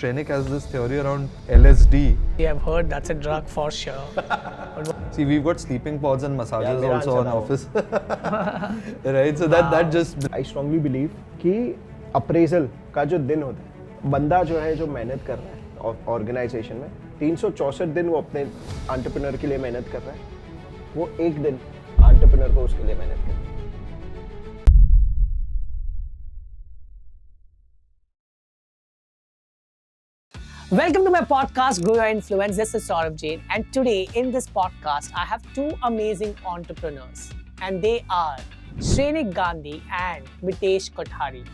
Shrenik has this theory around LSD. We have heard that's a drug for sure. See, we've got sleeping pods and massages मेरा also answer in now. office. Right? So that just... I strongly believe कि appraisal का जो दिन होता है, बंदा जो है जो मेहनत कर रहा है ऑर्गेनाइजेशन में 364 दिन वो अपने एंटरप्रेन्योर के लिए मेहनत कर रहा है, वो एक दिन एंटरप्रेन्योर को उसके लिए मेहनत कर रहा है. Welcome to my podcast, Grow Your Influence. This is Sorav Jain, and today in this podcast, I have two amazing entrepreneurs, and they are Shrenik Gandhi and Mitesh Kothari.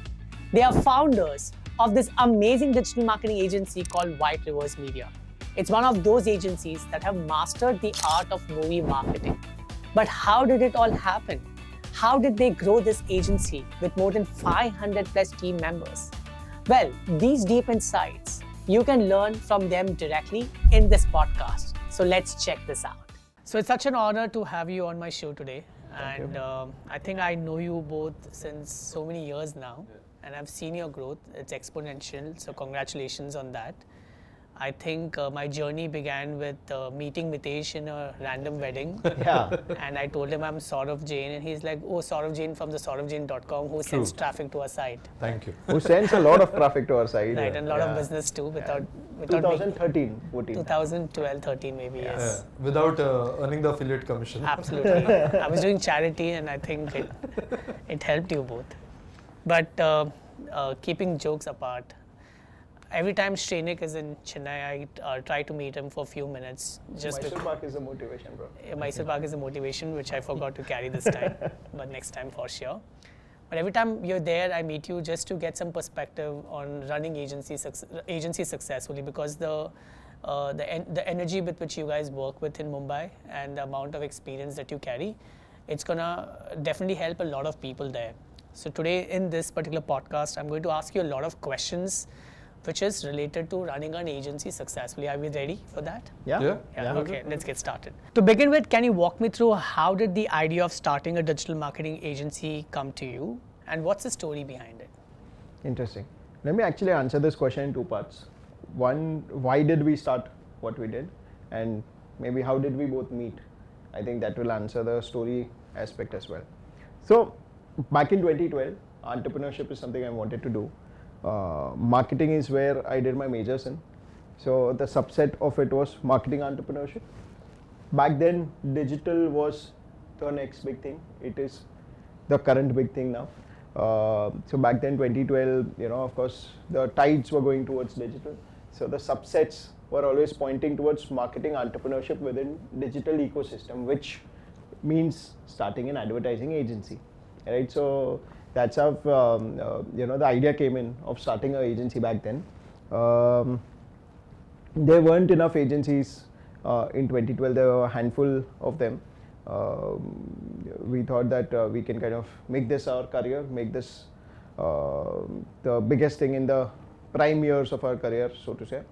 They are founders of this amazing digital marketing agency called White Rivers Media. It's one of those agencies that have mastered the art of movie marketing. But how did it all happen? How did they grow this agency with more than 500 plus team members? Well, these deep insights you can learn from them directly in this podcast. So let's check this out. So it's such an honor to have you on my show today. And I think I know you both since so many years now. And I've seen your growth. It's exponential. So congratulations on that. I think my journey began with meeting Mitesh in a random wedding. Yeah. And I told him I'm Sorav Jain, and he's like, oh, Sorav Jain from the soravjain.com who sends traffic to our site. Thank you. Who sends a lot of traffic to our site. Right, and a lot of business too without 2013, 14. 2012, 13 maybe, yes. Without earning the affiliate commission. Absolutely. I was doing charity and I think it helped you both. But keeping jokes apart, every time Shrenik is in Chennai, I try to meet him for a few minutes. Mysore Park is a motivation, bro. Mysore Park is a motivation, which I forgot to carry this time, but next time for sure. But every time you're there, I meet you just to get some perspective on running agency successfully, because the energy with which you guys work with in Mumbai and the amount of experience that you carry, it's gonna definitely help a lot of people there. So today in this particular podcast, I'm going to ask you a lot of questions which is related to running an agency successfully. Are we ready for that? Yeah. Okay, let's get started. To begin with, can you walk me through how did the idea of starting a digital marketing agency come to you, and what's the story behind it? Interesting. Let me actually answer this question in two parts. One, why did we start what we did? And maybe how did we both meet? I think that will answer the story aspect as well. So, back in 2012, entrepreneurship is something I wanted to do. Marketing is where I did my majors in. So the subset of it was marketing entrepreneurship. Back then, digital was the next big thing. It is the current big thing now. So back then, 2012, of course, the tides were going towards digital. So the subsets were always pointing towards marketing entrepreneurship within digital ecosystem, which means starting an advertising agency, right? So that's how the idea came in of starting an agency back then. There weren't enough agencies in 2012. There were a handful of them. We thought that we can kind of make this our career, make this the biggest thing in the prime years of our career, so to say.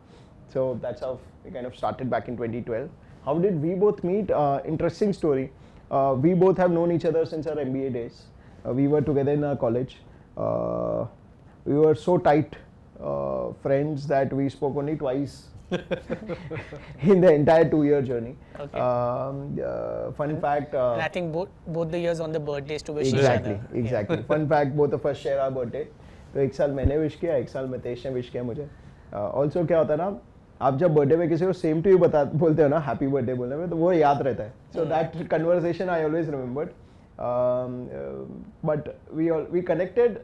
So that's how we kind of started back in 2012. How did we both meet? Interesting story. We both have known each other since our MBA days. We were together in our college. We were so tight friends that we spoke only twice in the entire 2-year journey. Okay. Fun fact. And I think both the years on the birthdays to wish each other. Exactly. Yeah. Fun fact, both of us share our birthday. तो एक साल मैंने wish किया, एक साल मितेश ने wish किया मुझे. Also क्या होता है ना, आप जब बर्थडे में किसी को सेम टू यू बोलते हो ना, हैप्पी बर्थडे बोलने में, तो वो याद रहता है. So that conversation I always remembered. But we connected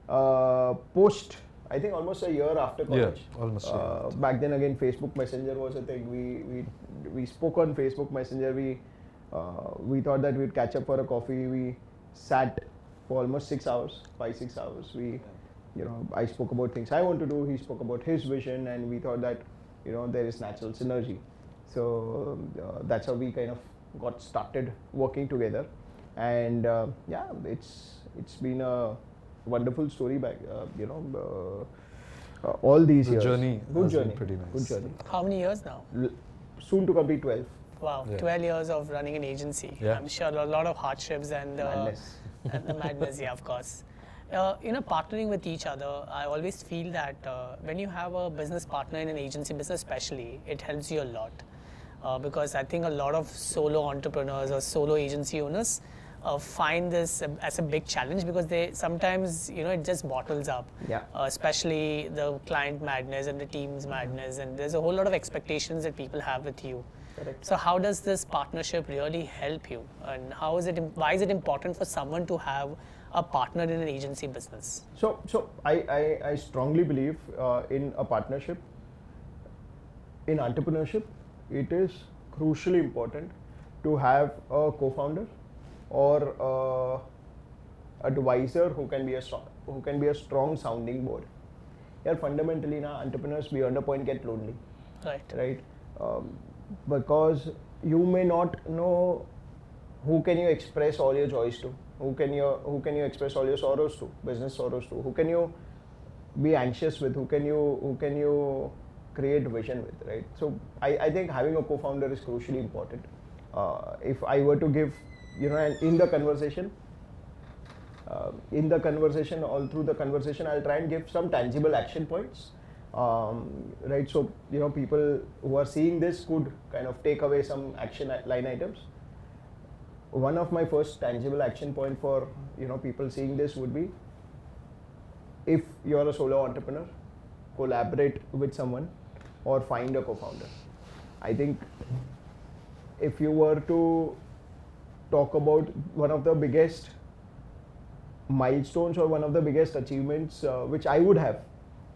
post, I think almost a year after college. Yeah, almost. Back then again, Facebook Messenger was a thing. We spoke on Facebook Messenger. We thought that we'd catch up for a coffee. We sat for almost 6 hours, 5-6 hours. I spoke about things I want to do. He spoke about his vision, and we thought that there is natural synergy. So that's how we kind of got started working together. And it's been a wonderful story back, all these years. The journey Good has journey. been pretty nice. Good journey. How many years now? Soon to complete 12. Wow, Yeah. 12 years of running an agency. Yeah. I'm sure a lot of hardships and Madness. and the madness, yeah, of course. Partnering with each other, I always feel that when you have a business partner in an agency business especially, it helps you a lot. Because I think a lot of solo entrepreneurs or solo agency owners find this as a big challenge because they sometimes, it just bottles up. Yeah. Especially the client madness and the team's madness, and there's a whole lot of expectations that people have with you. Correct. So how does this partnership really help you, and why is it important for someone to have a partner in an agency business? So I strongly believe in a partnership. In entrepreneurship, it is crucially important to have a co-founder or advisor who can be a strong sounding board. Yeah, fundamentally, now entrepreneurs beyond a point get lonely, right? Because you may not know who can you express all your joys to, who can you express all your sorrows to, business sorrows to, who can you be anxious with, who can you create vision with, right? So I think having a co-founder is crucially important. If I were to give, and in the conversation, all through the conversation, I'll try and give some tangible action points, right? So, people who are seeing this could kind of take away some action line items. One of my first tangible action point for, people seeing this would be, if you're a solo entrepreneur, collaborate with someone or find a co-founder. I think if you were to talk about one of the biggest milestones or one of the biggest achievements which I would have,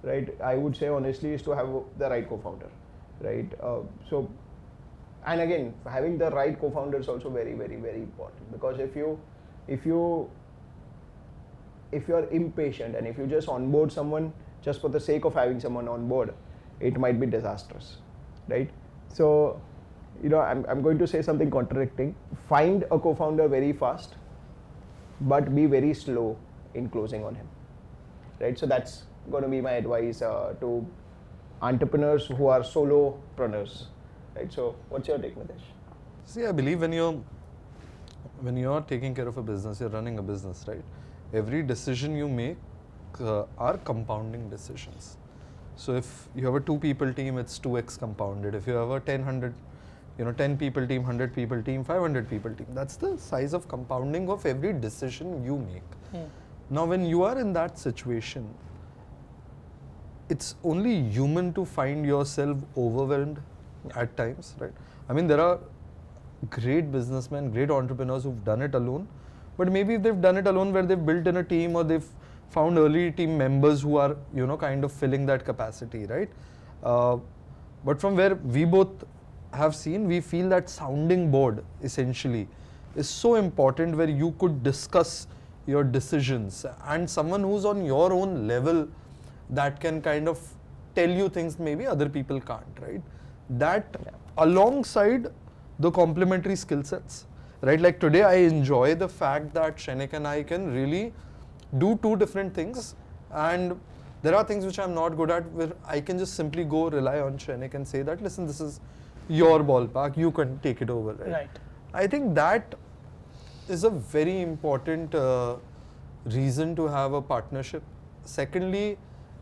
right, I would say honestly, is to have the right co-founder, right? And again, having the right co-founder is also very, very, very important, because if you're impatient and if you just onboard someone just for the sake of having someone on board, it might be disastrous, right? So, I'm going to say something contradicting. Find a co-founder very fast, but be very slow in closing on him, right? So that's going to be my advice to entrepreneurs who are solopreneurs, right? So what's your take, Nitesh? See, I believe when you're taking care of a business, you're running a business, right? Every decision you make are compounding decisions. So if you have a 2 people team, it's 2x compounded. If you have a 10 people team, 100 people team, 500 people team, that's the size of compounding of every decision you make. Now, when you are in that situation, it's only human to find yourself overwhelmed at times, right? I mean, there are great businessmen, great entrepreneurs who've done it alone, but maybe if they've done it alone where they've built in a team or they've found early team members who are, kind of filling that capacity, right? But from where we both have seen, we feel that sounding board essentially is so important, where you could discuss your decisions and someone who's on your own level that can kind of tell you things maybe other people can't, right? That alongside the complementary skill sets, right? Like today, I enjoy the fact that Shrenik and I can really do 2 different things, and there are things which I'm not good at where I can just simply go rely on Shrenik and say that, listen, this is your ballpark, you can take it over, right? I think that is a very important reason to have a partnership. Secondly,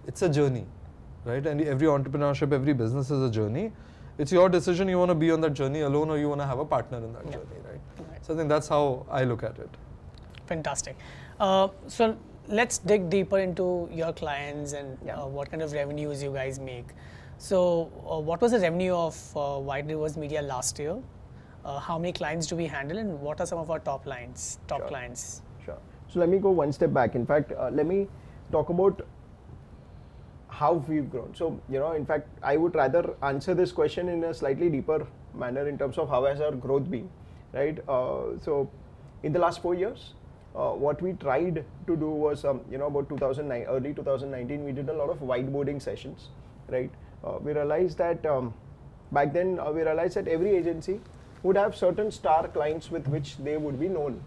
it's a journey, right? And every entrepreneurship, every business is a journey. It's your decision, you want to be on that journey alone or you want to have a partner in that journey, right? So I think that's how I look at it. Fantastic. So let's dig deeper into your clients and what kind of revenues you guys make. So what was the revenue of White Rivers Media last year? How many clients do we handle, and what are some of our top clients? Sure. So let me go one step back. In fact, let me talk about how we've grown. So, in fact, I would rather answer this question in a slightly deeper manner in terms of how has our growth been, right? So in the last 4 years, what we tried to do was, about early 2019, we did a lot of whiteboarding sessions, right? We realized that back then, every agency would have certain star clients with which they would be known.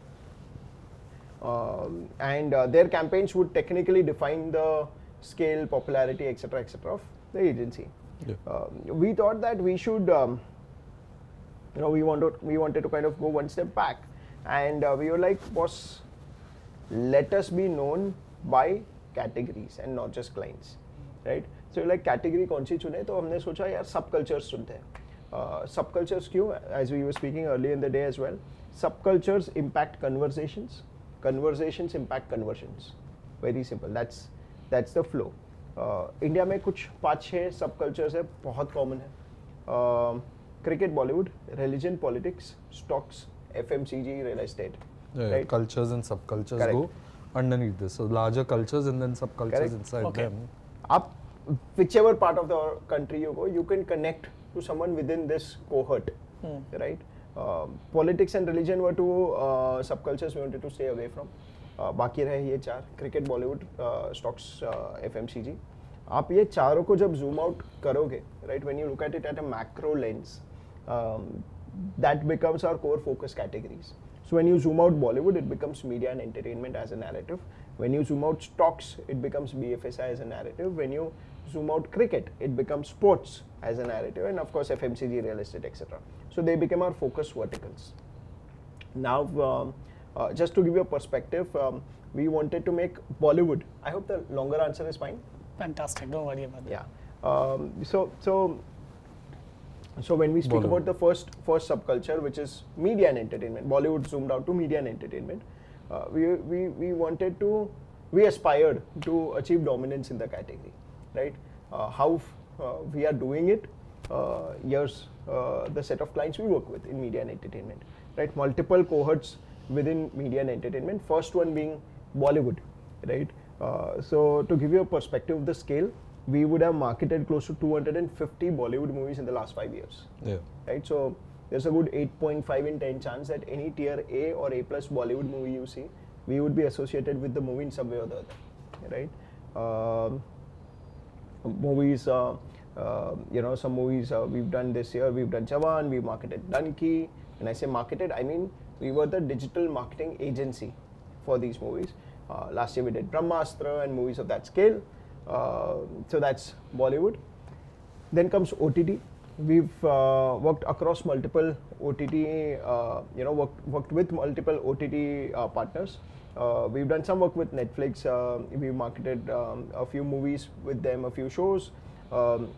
And their campaigns would technically define the scale, popularity, etc., of the agency. We thought that we should, we wanted to kind of go one step back, and we were like, boss, let us be known by categories and not just clients, right? So like category कौन सी चुने, तो हमने सोचा यार सब cultures चुनते हैं. सब कल्चर्स क्यों? As we were speaking earlier in the day as well, सब cultures impact conversations, conversations impact conversions. Very simple. That's the flow. India में कुछ 5-6 सब कल्चर्स है, बहुत कॉमन है. Cricket, Bollywood, religion, politics, stocks, FMCG, real estate. Yeah, right? Cultures and subcultures Correct. go underneath this. So larger cultures and then subcultures Correct. inside Okay. them. Up, whichever part of the country you go, you can connect to someone within this cohort, right? Politics and religion were two subcultures we wanted to stay away from. बाकी रहे ये 4, cricket, Bollywood, stocks, FMCG. आप ये चारों को जब zoom out करोगे, right, when you look at it at a macro lens, that becomes our core focus categories. So when you zoom out Bollywood, it becomes media and entertainment as a narrative. When you zoom out stocks, it becomes BFSI as a narrative. When you zoom out cricket, it becomes sports as a narrative, and of course FMCG, real estate, etc. So they became our focus verticals. Now, just to give you a perspective, we wanted to make Bollywood. I hope the longer answer is fine. Fantastic. Don't worry about that. Yeah. So when we speak Bollywood. about the first subculture, which is media and entertainment, Bollywood zoomed out to media and entertainment. We aspired to achieve dominance in the category, right? How we are doing it? The set of clients we work with in media and entertainment, right? Multiple cohorts within media and entertainment. First one being Bollywood, right? So to give you a perspective of the scale, we would have marketed close to 250 Bollywood movies in the last 5 years. Yeah. Right, so there's a good 8.5 in 10 chance that any tier A or A plus Bollywood movie you see, we would be associated with the movie in some way or the other, right? Movies, some movies we've done this year. We've done Jawan, we marketed Dunki. When I say marketed, I mean we were the digital marketing agency for these movies. Last year we did Brahmastra and movies of that scale. So that's Bollywood. Then comes OTT. We've worked across multiple OTT, worked with multiple OTT partners. We've done some work with Netflix. We've marketed a few movies with them, a few shows.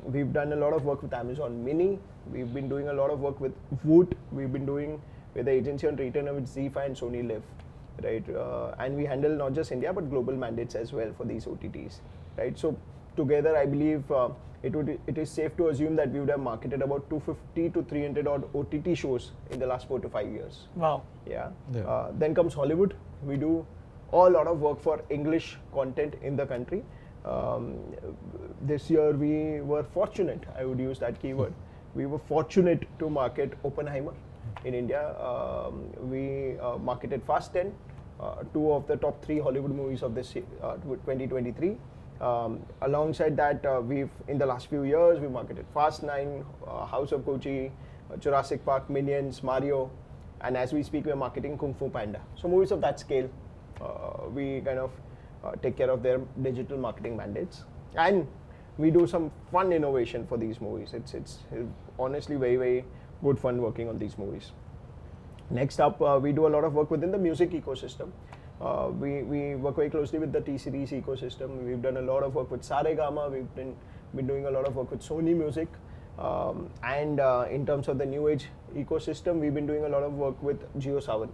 We've done a lot of work with Amazon Mini. We've been doing a lot of work with Woot. We've been doing with the agency on retainer with ZEE5 and Sony Live, right? And we handle not just India but global mandates as well for these OTTs. Right, so together I believe it is safe to assume that we would have marketed about 250 to 300 odd OTT shows in the last 4 to 5 years. Wow. Yeah. Yeah. Then comes Hollywood. We do a lot of work for English content in the country. This year we were fortunate, I would use that keyword. We were fortunate to market Oppenheimer in India. We marketed Fast 10, 2 of the top 3 Hollywood movies of this 2023. Alongside that, we've in the last few years we marketed Fast 9, House of Gucci, Jurassic Park, Minions, Mario, and as we speak we're marketing Kung Fu Panda. So movies of that scale, we kind of take care of their digital marketing mandates, and we do some fun innovation for these movies. It's honestly very, very good fun working on these movies. Next up, we do a lot of work within the music ecosystem. We work very closely with the T-Series ecosystem. We've done a lot of work with Saregama. We've been doing a lot of work with Sony Music. And in terms of the new age ecosystem, we've been doing a lot of work with JioSaavn,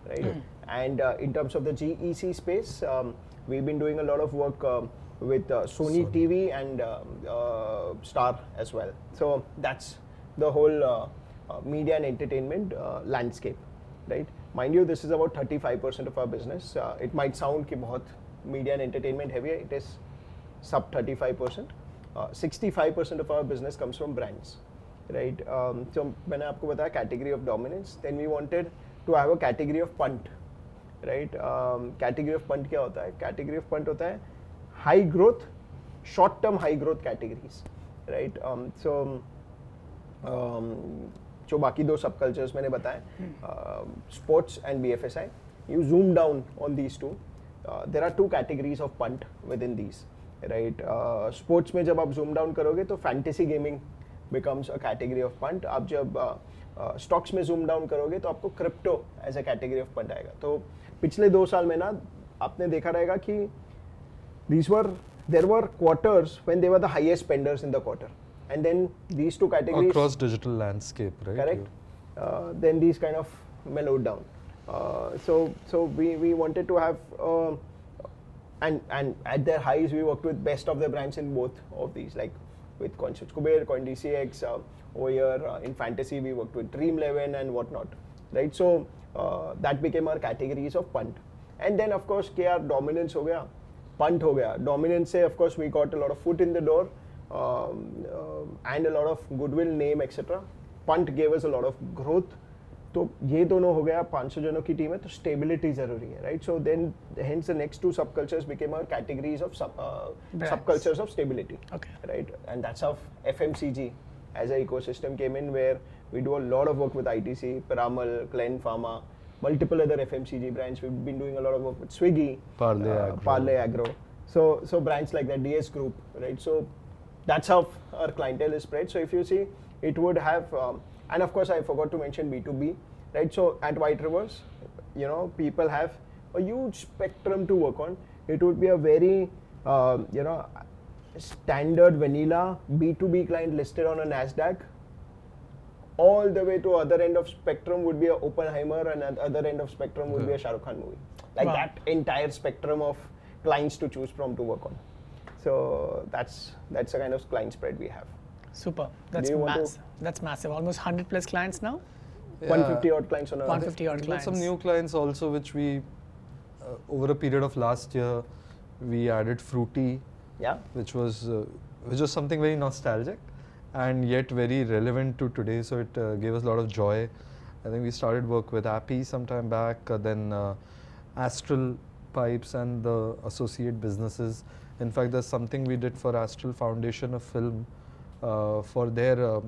right? And in terms of the GEC space, we've been doing a lot of work with Sony TV and Star as well. So that's the whole media and entertainment landscape, right? Mind you, this is about 35% of our business. It might sound कि बहुत media and entertainment heavy है. It is sub 35%. 65% of our business comes from brands, right? So मैंने आपको बताया category of dominance. Then we wanted to have a category of punt, right? Category of punt क्या होता है? Category of punt होता है high growth, short term high growth categories, right? जो बाकी 2 subcultures मैंने बताए, sports and BFSI. You zoom down on these 2. There are 2 categories of punt within these, right? Sports में जब आप zoom down करोगे तो fantasy gaming becomes a category of punt. आप जब stocks में zoom down करोगे तो आपको crypto as a category of punt आएगा. तो पिछले 2 साल में ना आपने देखा रहेगा कि there were quarters when they were the highest spenders in the quarter, and then these two categories across digital landscape, right? correct. Then these kind of mellowed down. So we wanted to have and at their highs we worked with best of the brands in both of these, like with CoinSwitch, CoinDCX. Over here in fantasy we worked with Dream11 and whatnot, right? So that became our categories of punt, and then of course KR dominance हो गया, punt हो गया. Dominance से of course we got a lot of foot in the door and a lot of goodwill, name, etc. Punt gave us a lot of growth. तो ये दोनों हो गया 500 जनों की टीम है, तो स्टेबिलिटी जरूरी है, right? So then hence the next two subcultures became our categories of subcultures of stability, Okay. right? And that's how FMCG as an ecosystem came in, where we do a lot of work with ITC, Piramal, Glen Pharma, multiple other FMCG brands. We've been doing a lot of work with Swiggy, Parle Agro. So brands like that, DS Group, right? So that's how our clientele is spread. So if you see, it would have, and of course I forgot to mention B2B, right? So at White Rivers, you know, people have a huge spectrum to work on. It would be a very, you know, standard vanilla B2B client listed on a NASDAQ. All the way to other end of spectrum would be a Oppenheimer, and at other end of spectrum would be a Shah Rukh Khan movie. Like Wow. that entire spectrum of clients to choose from to work on. So that's the kind of client spread we have. Super. That's Do you want to- massive. That's massive. Almost 100 plus clients now. 150 odd clients on a 150 odd Got clients. some new clients also, which we over a period of last year we added Fruity, Yeah. which was something very nostalgic and yet very relevant to today. So it gave us a lot of joy. I think we started work with Appy some time back, then Astral Pipes and the associate businesses. In fact, there's something we did for Astral Foundation, a film for their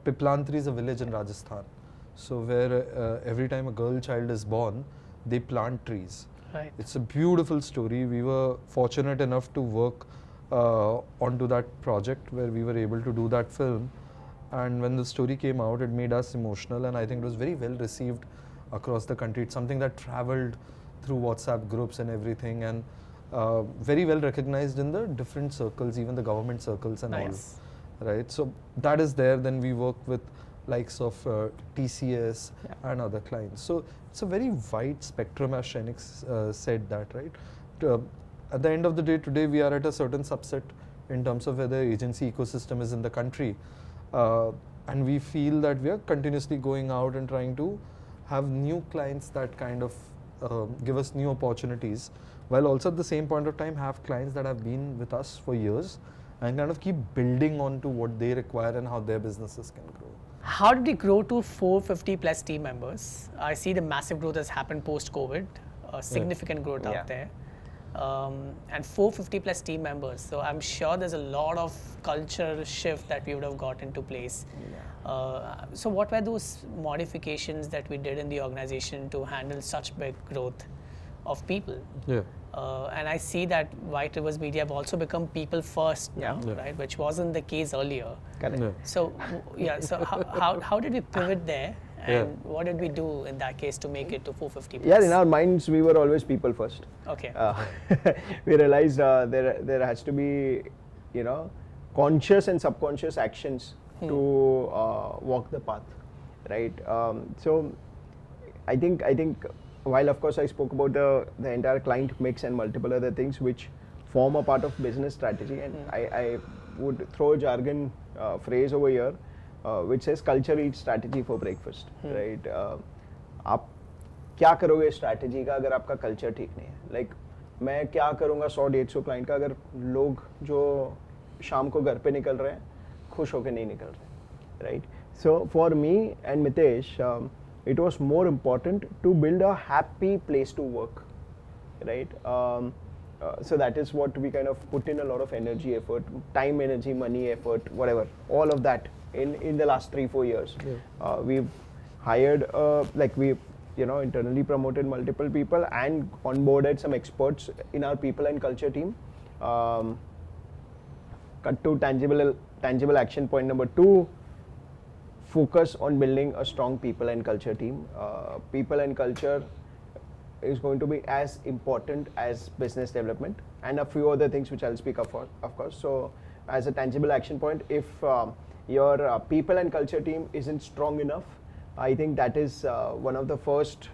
Piplantri is a village in Rajasthan. So where every time a girl child is born, they plant trees. Right. It's a beautiful story. We were fortunate enough to work onto that project where we were able to do that film. And when the story came out, it made us emotional, and I think it was very well received across the country. It's something that traveled through WhatsApp groups and everything, and very well recognized in the different circles, even the government circles and Nice. all. Right. So that is there. Then we work with likes of TCS and other clients. So it's a very wide spectrum, as Shainik said that, right? At the end of the day, today we are at a certain subset in terms of where the agency ecosystem is in the country. And we feel that we are continuously going out and trying to have new clients that kind of give us new opportunities, while also at the same point of time have clients that have been with us for years and kind of keep building on to what they require and how their businesses can grow. How did we grow to 450 plus team members? I see the massive growth has happened post-COVID, significant growth Yeah. out there. And 450 plus team members. So I'm sure there's a lot of culture shift that we would have got into place. So what were those modifications that we did in the organization to handle such big growth of people? Yeah. And I see that White Rivers Media have also become people first now, Yeah. right? Which wasn't the case earlier. Correct. Yeah. So so how did we pivot there, and Yeah. what did we do in that case to make it to 450 plus? Yeah, in our minds, we were always people first. Okay. We realized there has to be, you know, conscious and subconscious actions to walk the path, right? So I think while of course I spoke about the entire client mix and multiple other things which form a part of business strategy, and I would throw a jargon phrase over here which says culture eats strategy for breakfast, right? आप क्या करोगे strategy का अगर आपका culture ठीक नहीं है? Like मैं क्या करूँगा 100-150 क्लाइंट का अगर लोग जो शाम को घर पे निकल रहे हैं खुश होकर नहीं निकल रहे, right? So for me and Mitesh it was more important to build a happy place to work, right? So that is what we kind of put in a lot of energy, effort, time, energy, money, effort, whatever, all of that in the last 3-4 years. We've hired like we internally promoted multiple people and onboarded some experts in our people and culture team. Cut to tangible action point number 2. Focus on building a strong people and culture team. People and culture is going to be as important as business development, and a few other things which I'll speak of course. So as a tangible action point, if your people and culture team isn't strong enough, I think that is one of the first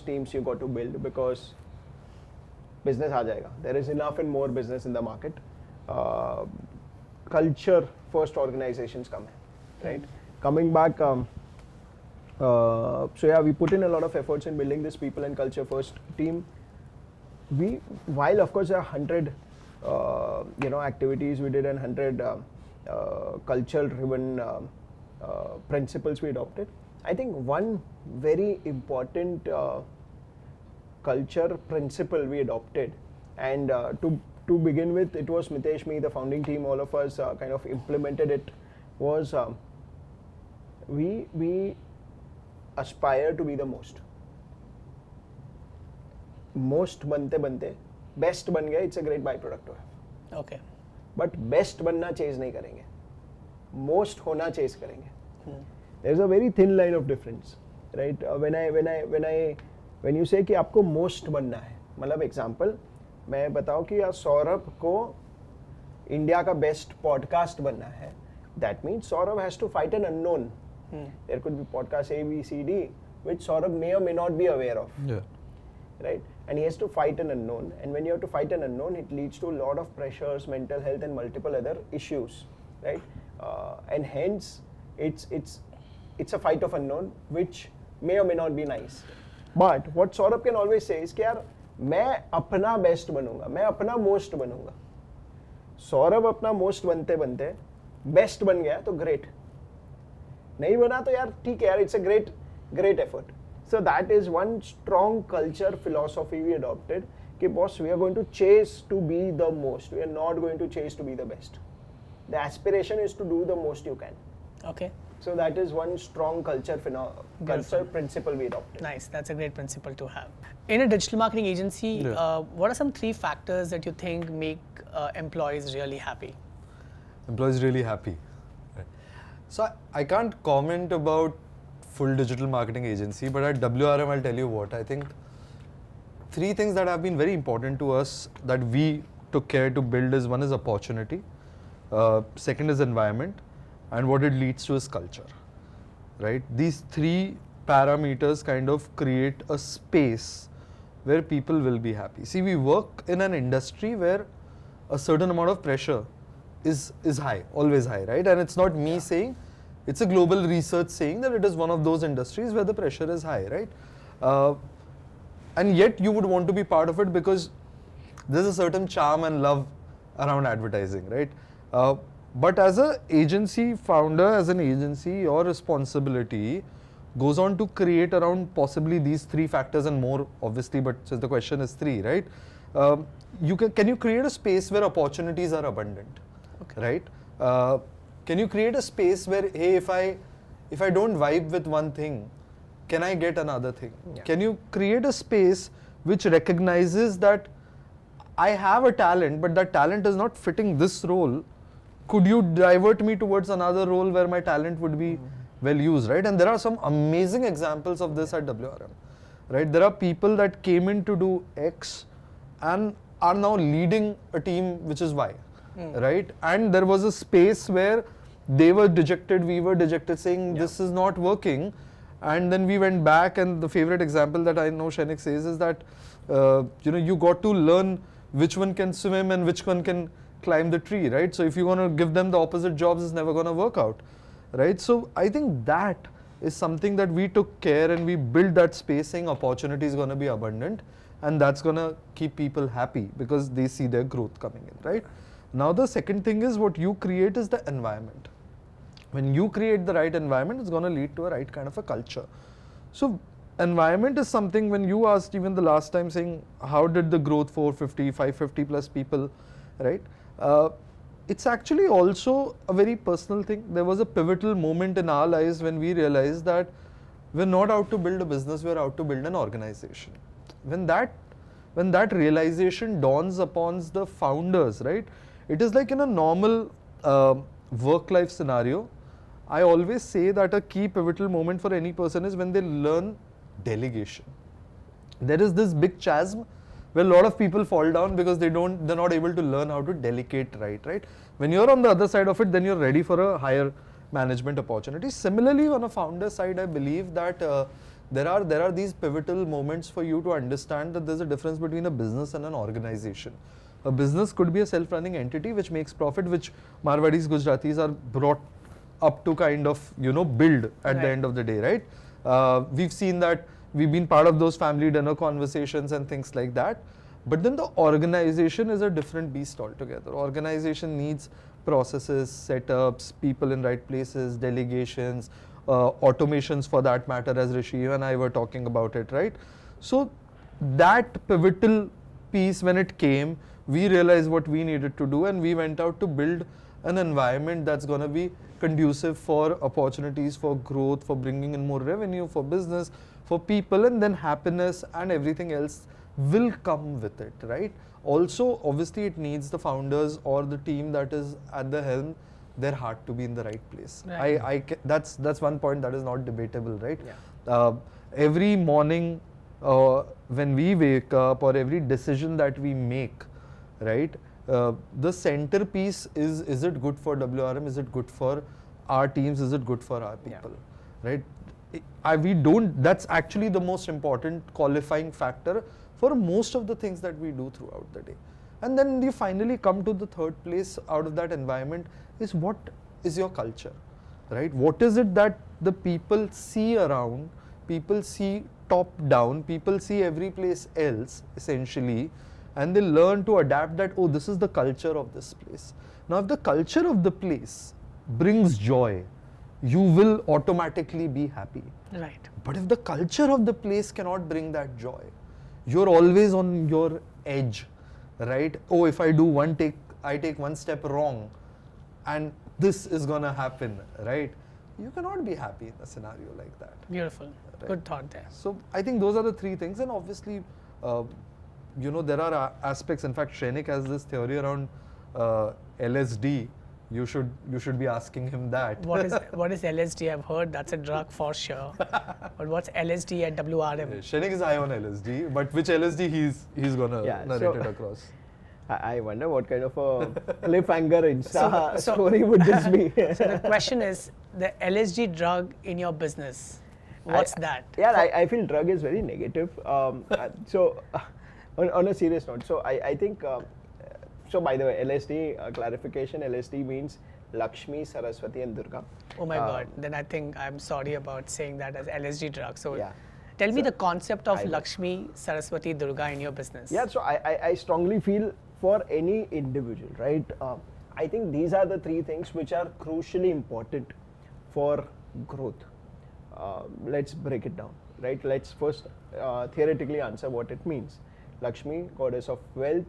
teams you got to build, because business aa jayega. There is enough and more business in the market. Culture first organizations come in, right? Coming back, so yeah, we put in a lot of efforts in building this people and culture first team. While of course there are 100 activities we did and 100 culture driven principles we adopted, I think one very important culture principle we adopted, and to begin with, it was Mitesh, me, the founding team, all of us kind of implemented it, was we aspire to be the most bante best ban gaya, it's a great byproduct to have. Okay. But best banna chase nahi karenge, most hona chase karenge. There's a very thin line of difference, right? When you say कि आपको most बनना है, मतलब example मैं बताऊँ कि यार सौरभ को इंडिया का बेस्ट पॉडकास्ट बनना है, that means Saurabh has to fight an unknown. There could be podcast A, B, C, D, which Saurabh may or may not be aware of. Yeah. Right? And he has to fight an unknown. And when you have to fight an unknown, it leads to a lot of pressures, mental health, and multiple other issues. Right? And hence, it's a fight of unknown, which may or may not be nice. But what Saurabh can always say is कि यार मैं अपना best बनूंगा, मैं अपना most बनूंगा. सौरभ अपना most बनते बनते बेस्ट बन गया तो ग्रेट, नहीं बना तो यार ठीक है यार, it's a great effort. So that is one strong culture philosophy we adopted, कि boss, we are going to chase to be the most, we are not going to chase to be the best. The aspiration is to do the most you can. Okay. So that is one strong culture principle we adopted. Nice, that's a great principle to have. In a digital marketing agency, what are some 3 factors that you think make employees really happy? Employees really happy. Right. So I can't comment about full digital marketing agency, but at WRM I'll tell you what, I think 3 things that have been very important to us that we took care to build is, one is opportunity, second is environment, and what it leads to is culture, right? These 3 parameters kind of create a space where people will be happy. See, we work in an industry where a certain amount of pressure is high, always high, right? And it's not me saying, it's a global research saying that it is one of those industries where the pressure is high, right? And yet you would want to be part of it because there's a certain charm and love around advertising, right? But as an agency founder, as an agency, your responsibility goes on to create around possibly these 3 factors and more, obviously, but since the question is 3, right? Can you create a space where opportunities are abundant, right? Can you create a space where, hey, if I don't vibe with one thing, can I get another thing? Yeah. Can you create a space which recognizes that I have a talent, but that talent is not fitting this role? Could you divert me towards another role where my talent would be well used, right? And there are some amazing examples of this at WRM, right? There are people that came in to do X and are now leading a team which is Y, right? And there was a space where they were dejected, we were dejected, saying this is not working. And then we went back, and the favorite example that I know Shainik says is that, you got to learn which one can swim and which one can climb the tree, right? So if you want to give them the opposite jobs, it's never going to work out, right? So I think that is something that we took care and we built that space, saying opportunity is going to be abundant, and that's going to keep people happy because they see their growth coming in, right? Now the second thing is, what you create is the environment. When you create the right environment, it's going to lead to a right kind of a culture. So environment is something, when you asked even the last time saying, how did the growth 450, 550 plus people, right? It's actually also a very personal thing. There was a pivotal moment in our lives when we realized that we're not out to build a business, we're out to build an organization. When that realization dawns upon the founders, right? It is like in a normal work-life scenario, I always say that a key pivotal moment for any person is when they learn delegation, there is this big chasm where a lot of people fall down because they're not able to learn how to delegate right. When you're on the other side of it, then you're ready for a higher management opportunity. Similarly, on a founder side, I believe that there are these pivotal moments for you to understand that there's a difference between a business and an organization. A business could be a self-running entity which makes profit, which Marwadis, Gujaratis are brought up to kind of, build at the end of the day, right? We've seen that, we've been part of those family dinner conversations and things like that. But then the organization is a different beast altogether. Organization needs processes, setups, people in right places, delegations, automations for that matter, as Rishi and I were talking about it, right? So that pivotal piece, when it came, we realized what we needed to do, and we went out to build an environment that's going to be conducive for opportunities, for growth, for bringing in more revenue, for business, for people, and then happiness and everything else will come with it, right? Also, obviously, it needs the founders or the team that is at the helm, their heart to be in the right place. Right. That's one point that is not debatable, right? Yeah. Every morning when we wake up, or every decision that we make, right? The centerpiece is it good for WRM? Is it good for our teams? Is it good for our people? Right? That's actually the most important qualifying factor for most of the things that we do throughout the day. And then you finally come to the third place out of that environment is, what is your culture, right? What is it that the people see around, people see top down, people see every place else essentially, and they learn to adapt that, oh, this is the culture of this place. Now, if the culture of the place brings joy, you will automatically be happy. Right. But if the culture of the place cannot bring that joy, you're always on your edge, right? Oh, if I take one step wrong, and this is gonna happen, right? You cannot be happy in a scenario like that. Beautiful. Right. Good thought there. So I think those are the three things, and obviously, there are aspects. In fact, Shrenik has this theory around LSD. You should be asking him that. What is LSD? I've heard that's a drug for sure. But what's LSD at WRM? Shrenik is high on LSD, but which LSD he's gonna narrate it across. I wonder what kind of a cliffhanger Insta story would this be. So the question is, the LSD drug in your business, what's that? Yeah, I feel drug is very negative. So on a serious note, so I think, so by the way, LSD, clarification, LSD means Lakshmi, Saraswati and Durga. Oh my God, then I think I'm sorry about saying that as LSD drug. So yeah. tell me the concept of Lakshmi, Saraswati, Durga in your business. Yeah, so I strongly feel for any individual, right? I think these are the three things which are crucially important for growth. Let's break it down, right? Let's first theoretically answer what it means. Lakshmi, goddess of wealth;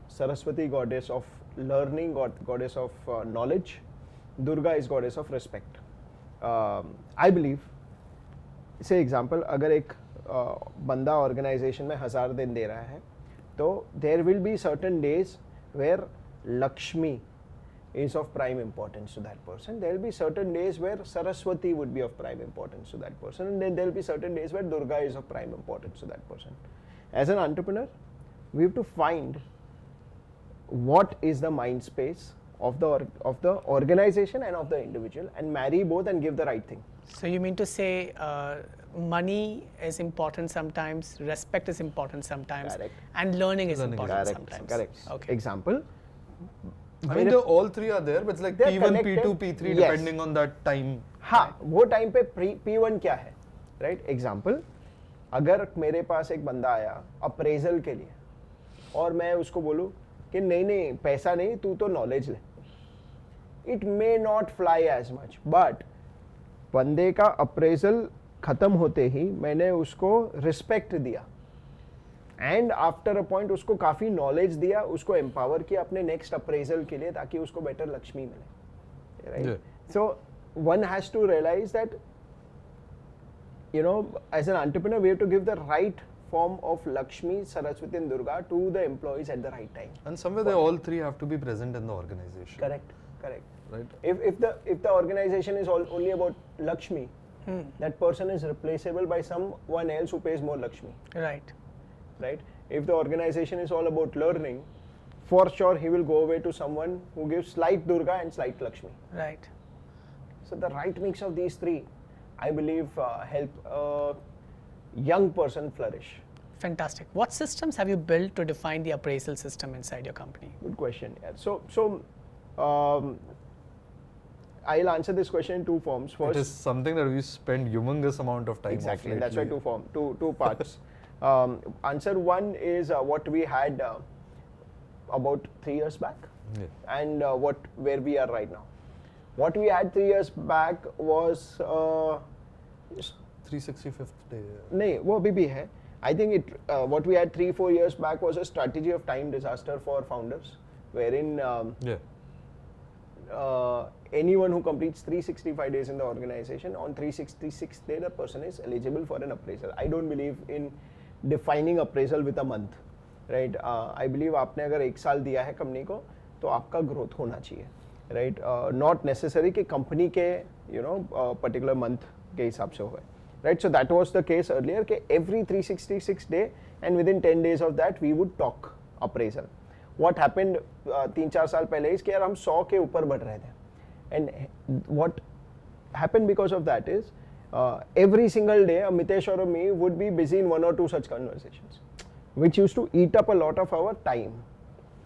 Saraswati, goddess of learning, goddess of knowledge; Durga is goddess of respect. I believe, say example, अगर एक बंदा organization में 1000 दिन दे रहा है, तो there will be certain days where Lakshmi is of prime importance to that person. There will be certain days where Saraswati would be of prime importance to that person, and then there will be certain days where Durga is of prime importance to that person. As an entrepreneur, we have to find what is the mind space of the organization and of the individual, and marry both and give the right thing. So you mean to say money is important sometimes, respect is important sometimes, Correct. and learning is important Correct. sometimes. Correct. Okay. Example. I mean, all three are there, but it's like They're P1, connected. P2, P3 Yes. depending on that time. हाँ, वो time पे P1 क्या है, right? Example, अगर मेरे पास एक बंदा आया अप्रेजल के लिए और मैं उसको बोलूँ कि नहीं पैसा नहीं, तू तो नॉलेज ले, it may not fly as much, but बंदे का अप्रेजल खत्म होते ही मैंने उसको रिस्पेक्ट दिया, एंड आफ्टर अ पॉइंट उसको काफ़ी नॉलेज दिया, उसको एम्पावर किया अपने नेक्स्ट अप्रेजल के लिए ताकि उसको बेटर लक्ष्मी मिले, right? So one has to realize that, as an entrepreneur, we have to give the right form of Lakshmi, Saraswati and Durga to the employees at the right time. And somewhere they all three have to be present in the organization. Correct. Right. If the organization is only about Lakshmi, that person is replaceable by someone else who pays more Lakshmi. Right. right? If the organization is all about learning, for sure he will go away to someone who gives slight Durga and slight Lakshmi. Right. So the right mix of these three, I believe, help a young person flourish. Fantastic. What systems have you built to define the appraisal system inside your company? Good question. Yeah. I'll answer this question in two forms. First, It is something that we spend humongous amount of time exactly, of and that's why lately. two parts. Answer one is what we had about 3 years back, Yeah. and where we are right now. What we had 3 years back was 365th day. नहीं वो अभी भी है. I think what we had 3-4 years back was a strategy of time disaster for founders, wherein Yeah. anyone who completes 365 days in the organization, on 366th day the person is eligible for an appraisal. I don't believe in defining appraisal with a month, right? I believe आपने अगर 1 साल दिया है company को तो आपका growth होना चाहिए, right? Not necessary कि कंपनी के particular month के हिसाब से होए, right? So that was the case earlier कि every 366 day and within 10 days of that we would talk appraisal. What happened 3-4 साल पहले is कि यार हम 100 के ऊपर बढ़ रहे थे, and what happened because of that is every single day Mitesh or me would be busy in 1 or 2 such conversations, which used to eat up a lot of our time.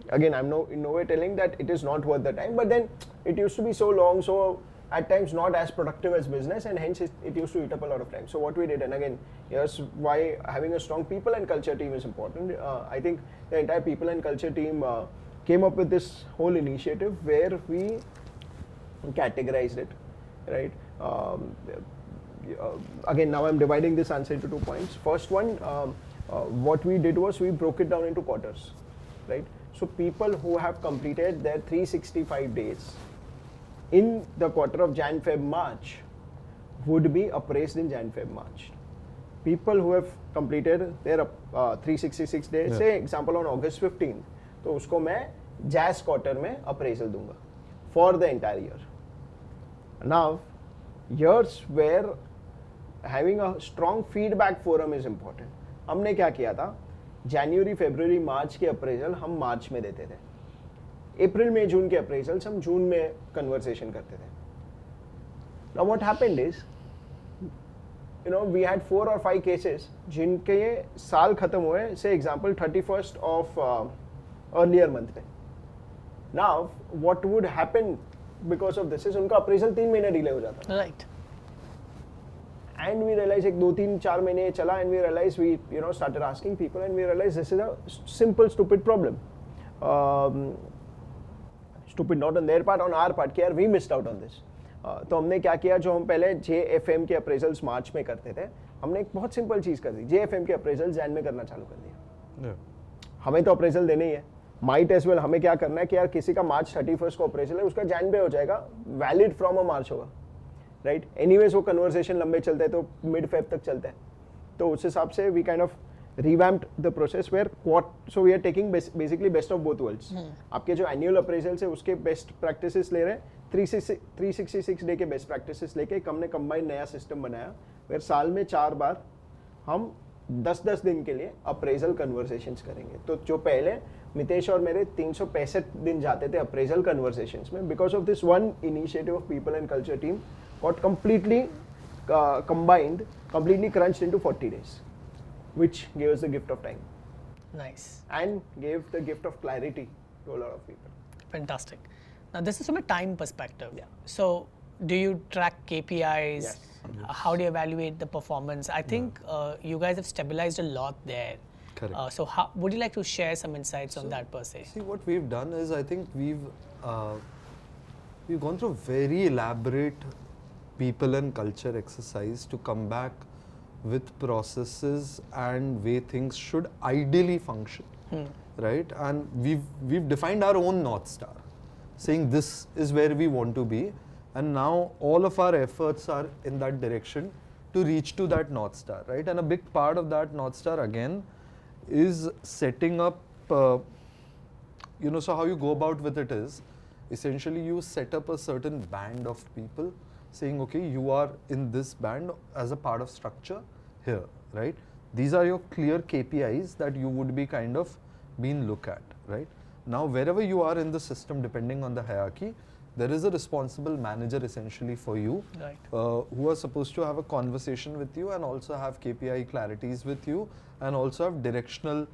Again, I'm in no way telling that it is not worth the time, but then it used to be so long, so at times not as productive as business, and hence it used to eat up a lot of time. So what we did, and again, here's why having a strong people and culture team is important. I think the entire people and culture team came up with this whole initiative where we categorized it, right? Again, now I'm dividing this answer into 2 points. First one, what we did was we broke it down into quarters, right? So people who have completed their 365 days in the quarter of Jan, Feb, March would be appraised in Jan, Feb, March. People who have completed their 366 days, Yeah. say example on August 15th, तो उसको मैं Jazz quarter में appraisal दूंगा for the entire year. Now, years where having a strong feedback forum is important. हमने क्या किया था? जनवरी, फरवरी, मार्च के अप्रेजल हम मार्च में देते थे. अप्रैल, मई, जून के अप्रेजल्स हम जून में कन्वर्सेशन करते थे. Now what happened is, we had 4 or 5 cases जिनके ये साल खत्म हुए, say example 31st of earlier month में. Now what would happen because of this is उनका अप्रेजल 3 महीने डिले हो जाता. Right. And we realized एक 2-3-4 महीने चला, and we realized we started asking people, and we realized this is a simple stupid problem. Stupid not on their part, on our part कि यार we missed out on this. तो हमने क्या किया, जो हम पहले JFM के अप्रेजल्स मार्च में करते थे, हमने एक बहुत सिंपल चीज़ कर दी. JFM के अप्रेजल जैन में करना चालू कर दिया. Yeah. हमें तो अप्रेजल देने ही है. माइट एज वेल हमें क्या करना है कि यार किसी का मार्च 31st को अप्रेजल है, उसका जैन पे हो जाएगा, वैलिड फ्रॉम अ मार्च होगा, राइट? एनीवेज वो कन्वर्सेशन लंबे चलते हैं तो मिड फेब तक चलते हैं. तो उस हिसाब से we kind of revamped the process where so we are taking basically best of both worlds. आपके जो annual appraisals है उसके best practices ले रहे हैं, 366 डे के बेस्ट प्रैक्टिसेस लेके हमने कंबाइन नया सिस्टम बनाया where साल में 4 बार हम 10-10 दिन के लिए अप्रेजल कन्वर्सेशंस करेंगे. तो जो पहले मितेश और मेरे 365 दिन जाते थे अप्रेजल कन्वर्सेशंस में, because of this one initiative of people and culture team got completely combined, completely crunched into 40 days, which gave us the gift of time. Nice. And gave the gift of clarity to a lot of people. Fantastic. Now, this is from a time perspective. Yeah. So, do you track KPIs? Yes. How do you evaluate the performance? I think you guys have stabilized a lot there. Correct. So, would you like to share some insights on that per se? See, what we've done is, I think we've gone through very elaborate people and culture exercise to come back with processes and way things should ideally function, right? And we've defined our own North Star, saying this is where we want to be, and now all of our efforts are in that direction to reach to that North Star, right? And a big part of that North Star again is setting up, so how you go about with it is, essentially you set up a certain band of people saying, okay, you are in this band as a part of structure here, right? These are your clear KPIs that you would be kind of being looked at, right? Now, wherever you are in the system, depending on the hierarchy, there is a responsible manager essentially for you, Right. who are supposed to have a conversation with you and also have KPI clarities with you and also have directional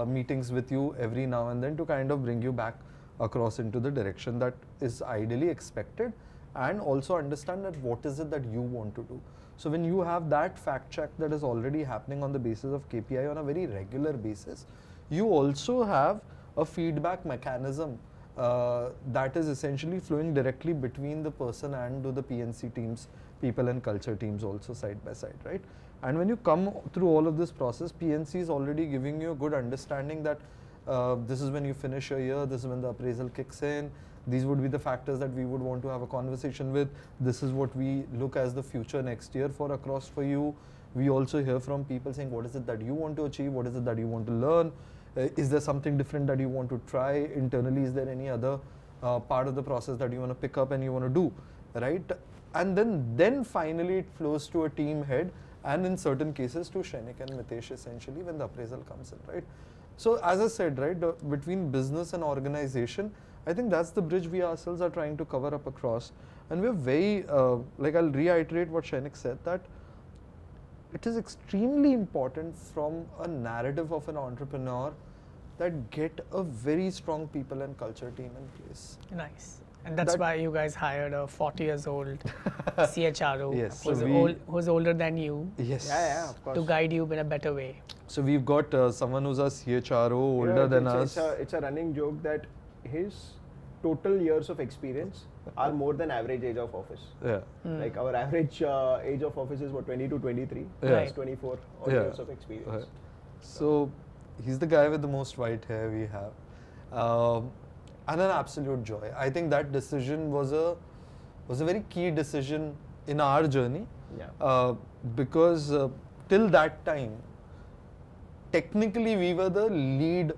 meetings with you every now and then to kind of bring you back across into the direction that is ideally expected, and also understand that what is it that you want to do. So when you have that fact check that is already happening on the basis of KPI on a very regular basis, you also have a feedback mechanism that is essentially flowing directly between the person and to the PNC teams, people and culture teams also side by side, right? And when you come through all of this process, PNC is already giving you a good understanding that this is when you finish your year, this is when the appraisal kicks in, these would be the factors that we would want to have a conversation with, this is what we look as the future next year for across for you. We also hear from people saying what is it that you want to achieve, what is it that you want to learn, is there something different that you want to try internally, is there any other part of the process that you want to pick up and you want to do, right? And then finally it flows to a team head, and in certain cases to Shrenik and Mitesh essentially when the appraisal comes in, right? So as I said, right, between business and organization, I think that's the bridge we ourselves are trying to cover up across. And we're very, like I'll reiterate what Shrenik said, that it is extremely important from a narrative of an entrepreneur that get a very strong people and culture team in place. Nice. And that's why you guys hired a 40 years old CHRO Yes, who's older than you Yes. Yeah, of course. to guide you in a better way. So we've got someone who's a CHRO older than us. It's a running joke that his total years of experience are more than average age of office. Yeah. Like our average age of office is what, 20 to 23, Yeah. that's 24 odd Yeah. years of experience. So he's the guy with the most white hair we have, and an absolute joy. I think that decision was a very key decision in our journey, Yeah. because till that time, technically we were the lead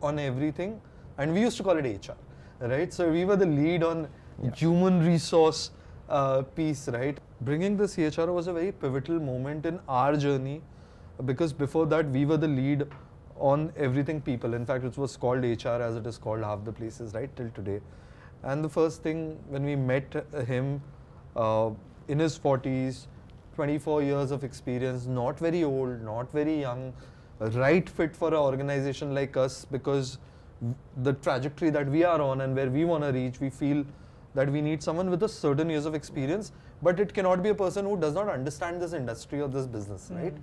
on everything, and we used to call it HR, right? So we were the lead on human resource piece, right? Bringing the CHRO was a very pivotal moment in our journey, because before that we were the lead on everything people. In fact, it was called HR as it is called half the places, right, till today. And the first thing when we met him, in his 40s, 24 years of experience, not very old, not very young, right fit for an organization like us, because the trajectory that we are on and where we want to reach, we feel that we need someone with a certain years of experience, but it cannot be a person who does not understand this industry or this business, right?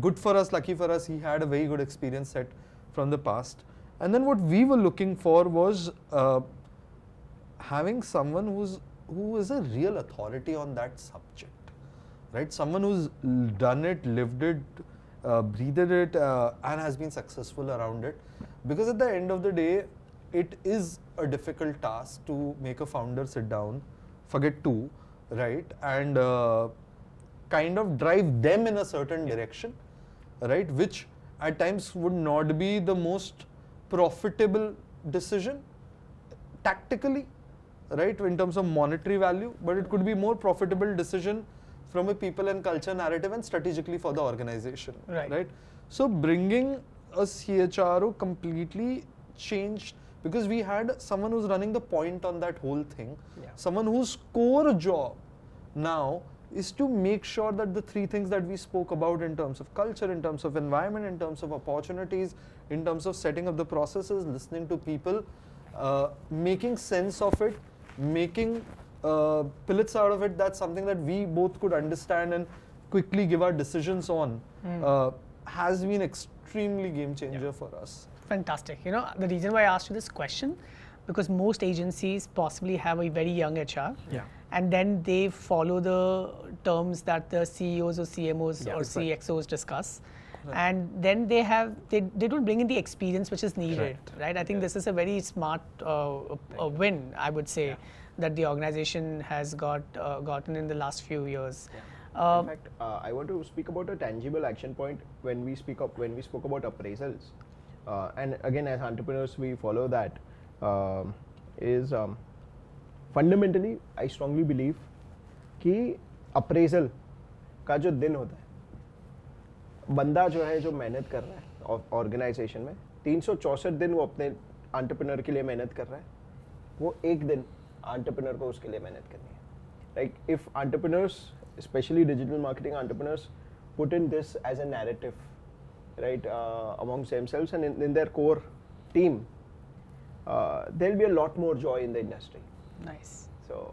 Good for us, lucky for us, he had a very good experience set from the past. And then what we were looking for was having someone who is a real authority on that subject, right? Someone who's done it, lived it, breathed it, and has been successful around it. Because at the end of the day, it is a difficult task to make a founder sit down, forget two, right? And kind of drive them in a certain direction, right? Which at times would not be the most profitable decision tactically, right? In terms of monetary value, but it could be more profitable decision from a people and culture narrative and strategically for the organization, right? So bringing a CHRO completely changed, because we had someone who's running the point on that whole thing, someone whose core job now is to make sure that the three things that we spoke about in terms of culture, in terms of environment, in terms of opportunities, in terms of setting up the processes, listening to people, making sense of it, making pillets out of it, that's something that we both could understand and quickly give our decisions on, has been extremely game changer for us. Fantastic. You know, the reason why I asked you this question, because most agencies possibly have a very young HR. And then they follow the terms that the CEOs or CMOs or CXOs discuss. And then they don't bring in the experience which is needed, right? I think this is a very smart win, I would say, that the organization has gotten in the last few years. In fact, I want to speak about a tangible action point when we spoke about appraisals. And again, as entrepreneurs, we follow that. Fundamentally, I strongly believe कि appraisal का जो दिन होता है, बंदा जो है जो मेहनत कर रहा है ऑर्गेनाइजेशन में 364 दिन वो अपने एंटरप्रेन्योर के लिए मेहनत कर रहा है, वो एक दिन एंटरप्रेन्योर को उसके लिए मेहनत करनी है. Like if entrepreneurs, especially digital marketing entrepreneurs, put in this as a narrative, right, amongst themselves and in their core team, there'll be a lot more joy in the industry. Nice. So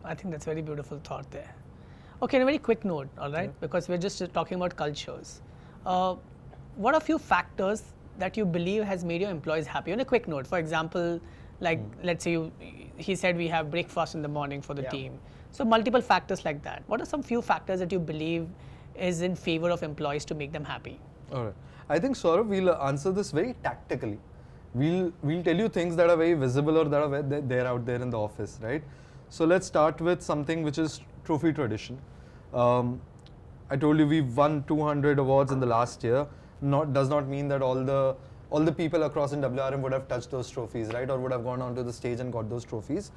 I think that's a very beautiful thought there. Okay, on a very quick note, all right, because we're just talking about cultures. What are few factors that you believe has made your employees happy? On a quick note, for example, like let's say he said we have breakfast in the morning for the team. So multiple factors like that. What are some few factors that you believe is in favor of employees to make them happy? All right. I think, Sorav, we'll answer this very tactically. We'll tell you things that are very visible or that are there out there in the office, right? So let's start with something which is trophy tradition. I told you we've won 200 awards in the last year. Does not mean that all the people across in WRM would have touched those trophies, right? Or would have gone onto the stage and got those trophies.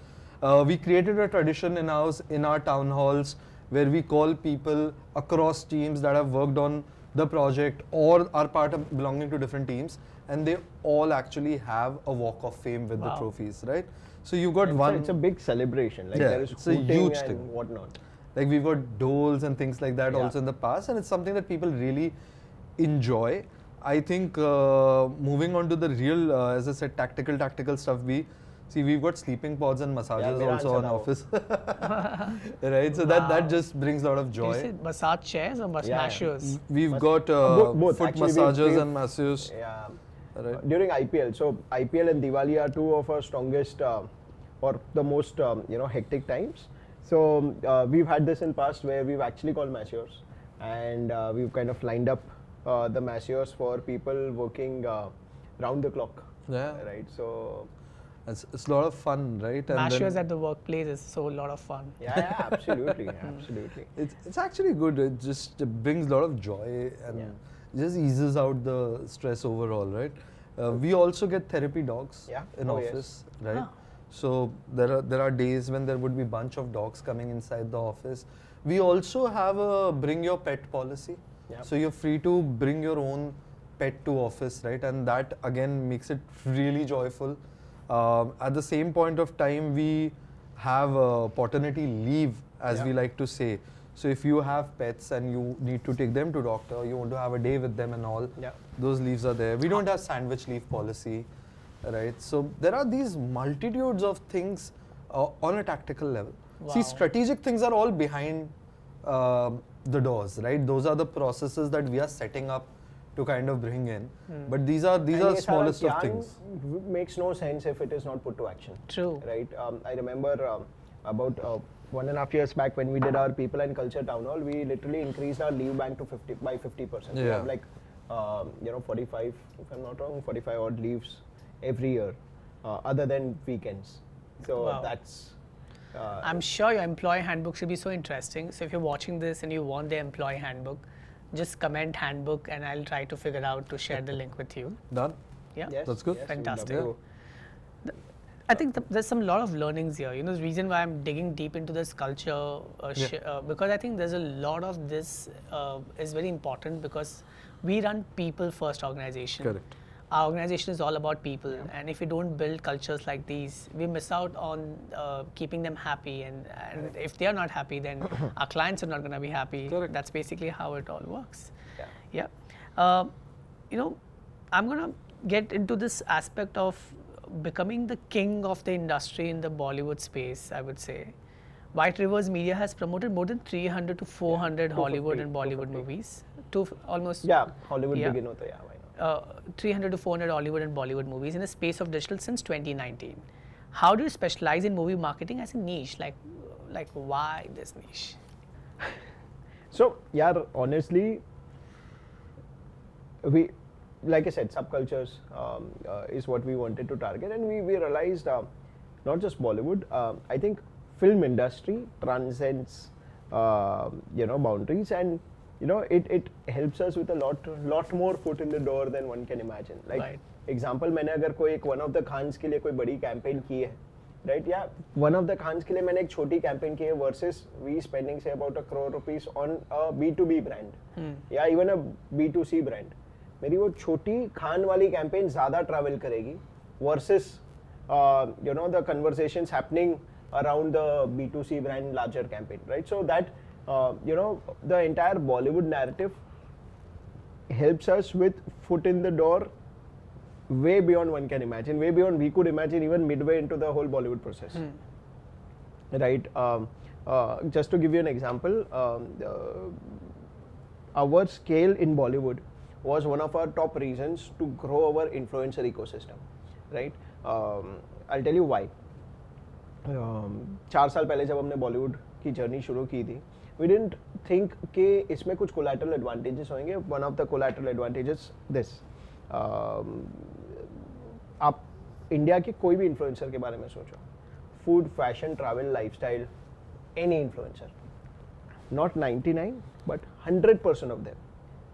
We created a tradition in our town halls where we call people across teams that have worked on the project or are part of belonging to different teams, and they all actually have a walk of fame with the trophies, right? So you got one. It's a big celebration. Like there is it's a huge and thing. whatnot. Like we've got doles and things like that also in the past, and it's something that people really enjoy. I think moving on to the real, as I said, tactical stuff. We've got sleeping pods and massages also in office, right? So that just brings a lot of joy. Did you say massage chairs or masseurs? We've got both. foot Actually, massages and massages. Yeah. Right. During IPL, so IPL and Diwali are two of our strongest or the most hectic times. So we've had this in past where we've actually called masseurs, and we've kind of lined up the masseurs for people working round the clock. Yeah. Right. So it's a lot of fun, right? And Masseurs at the workplace is so a lot of fun. Yeah, absolutely, absolutely. It's actually good. It just brings a lot of joy and just eases out the stress overall, right? We also get therapy dogs in office, right? Huh. So there are days when there would be bunch of dogs coming inside the office. We also have a bring your pet policy. Yeah. So you're free to bring your own pet to office, right? And that again makes it really joyful. At the same point of time, we have paternity leave, as we like to say. So if you have pets and you need to take them to doctor, you want to have a day with them and all, those leaves are there. We don't have sandwich leave policy, right? So there are these multitudes of things on a tactical level. Wow. See, strategic things are all behind the doors, right? Those are the processes that we are setting up to kind of bring in. But these are smallest of things. Makes no sense if it is not put to action. True. Right. I remember about 1.5 years back when we did our people and culture town hall, we literally increased our leave bank to 50%. We have like 45, if I'm not wrong, 45 odd leaves every year, other than weekends. So that's. I'm sure your employee handbook should be so interesting. So if you're watching this and you want the employee handbook, just comment handbook and I'll try to figure out to share the link with you. Done? Yeah? Yes, That's good. yes, Fantastic. we'd love to. I think there's some lot of learnings here. You know, the reason why I'm digging deep into this culture, because I think there's a lot of this is very important because we run people first organization. Correct. Our organization is all about people, and if we don't build cultures like these, we miss out on keeping them happy, and if they are not happy, then our clients are not going to be happy. Correct. That's basically how it all works. Yeah. I'm going to get into this aspect of becoming the king of the industry in the Bollywood space, I would say. White Rivers Media has promoted more than 300 to 400 Hollywood and Bollywood movies. Hollywood begin hota, why not? 300 to 400 Hollywood and Bollywood movies in the space of digital since 2019. How do you specialize in movie marketing as a niche? Like why this niche? So, honestly, we, like I said, subcultures is what we wanted to target, and we realized not just Bollywood. I think film industry transcends boundaries, and it helps us with a lot more foot in the door than one can imagine. Like example, मैंने अगर कोई one of the Khans के लिए कोई बड़ी campaign की है, right? Yeah, one of the Khans के लिए मैंने एक छोटी campaign की है versus we spending say about ₹1 crore on a B2B brand, या even a B2C brand. मेरी वो छोटी खान वाली campaign ज़्यादा travel करेगी versus you know the conversations happening around the B2C brand larger campaign, right? So that you know the entire Bollywood narrative helps us with foot in the door way beyond one can imagine, way beyond we could imagine even midway into the whole Bollywood process. Right? Just to give you an example, our scale in Bollywood was one of our top reasons to grow our influencer ecosystem. Right? I'll tell you why. 4 साल पहले जब हमने बॉलीवुड की journey शुरू की थी, we didn't think कि इसमें कुछ collateral advantages होंगे. One of the collateral advantages this. आप इंडिया के कोई भी इन्फ्लुएंसर के बारे में सोचो, food, fashion, travel, lifestyle, any influencer, not 99 but 100% of them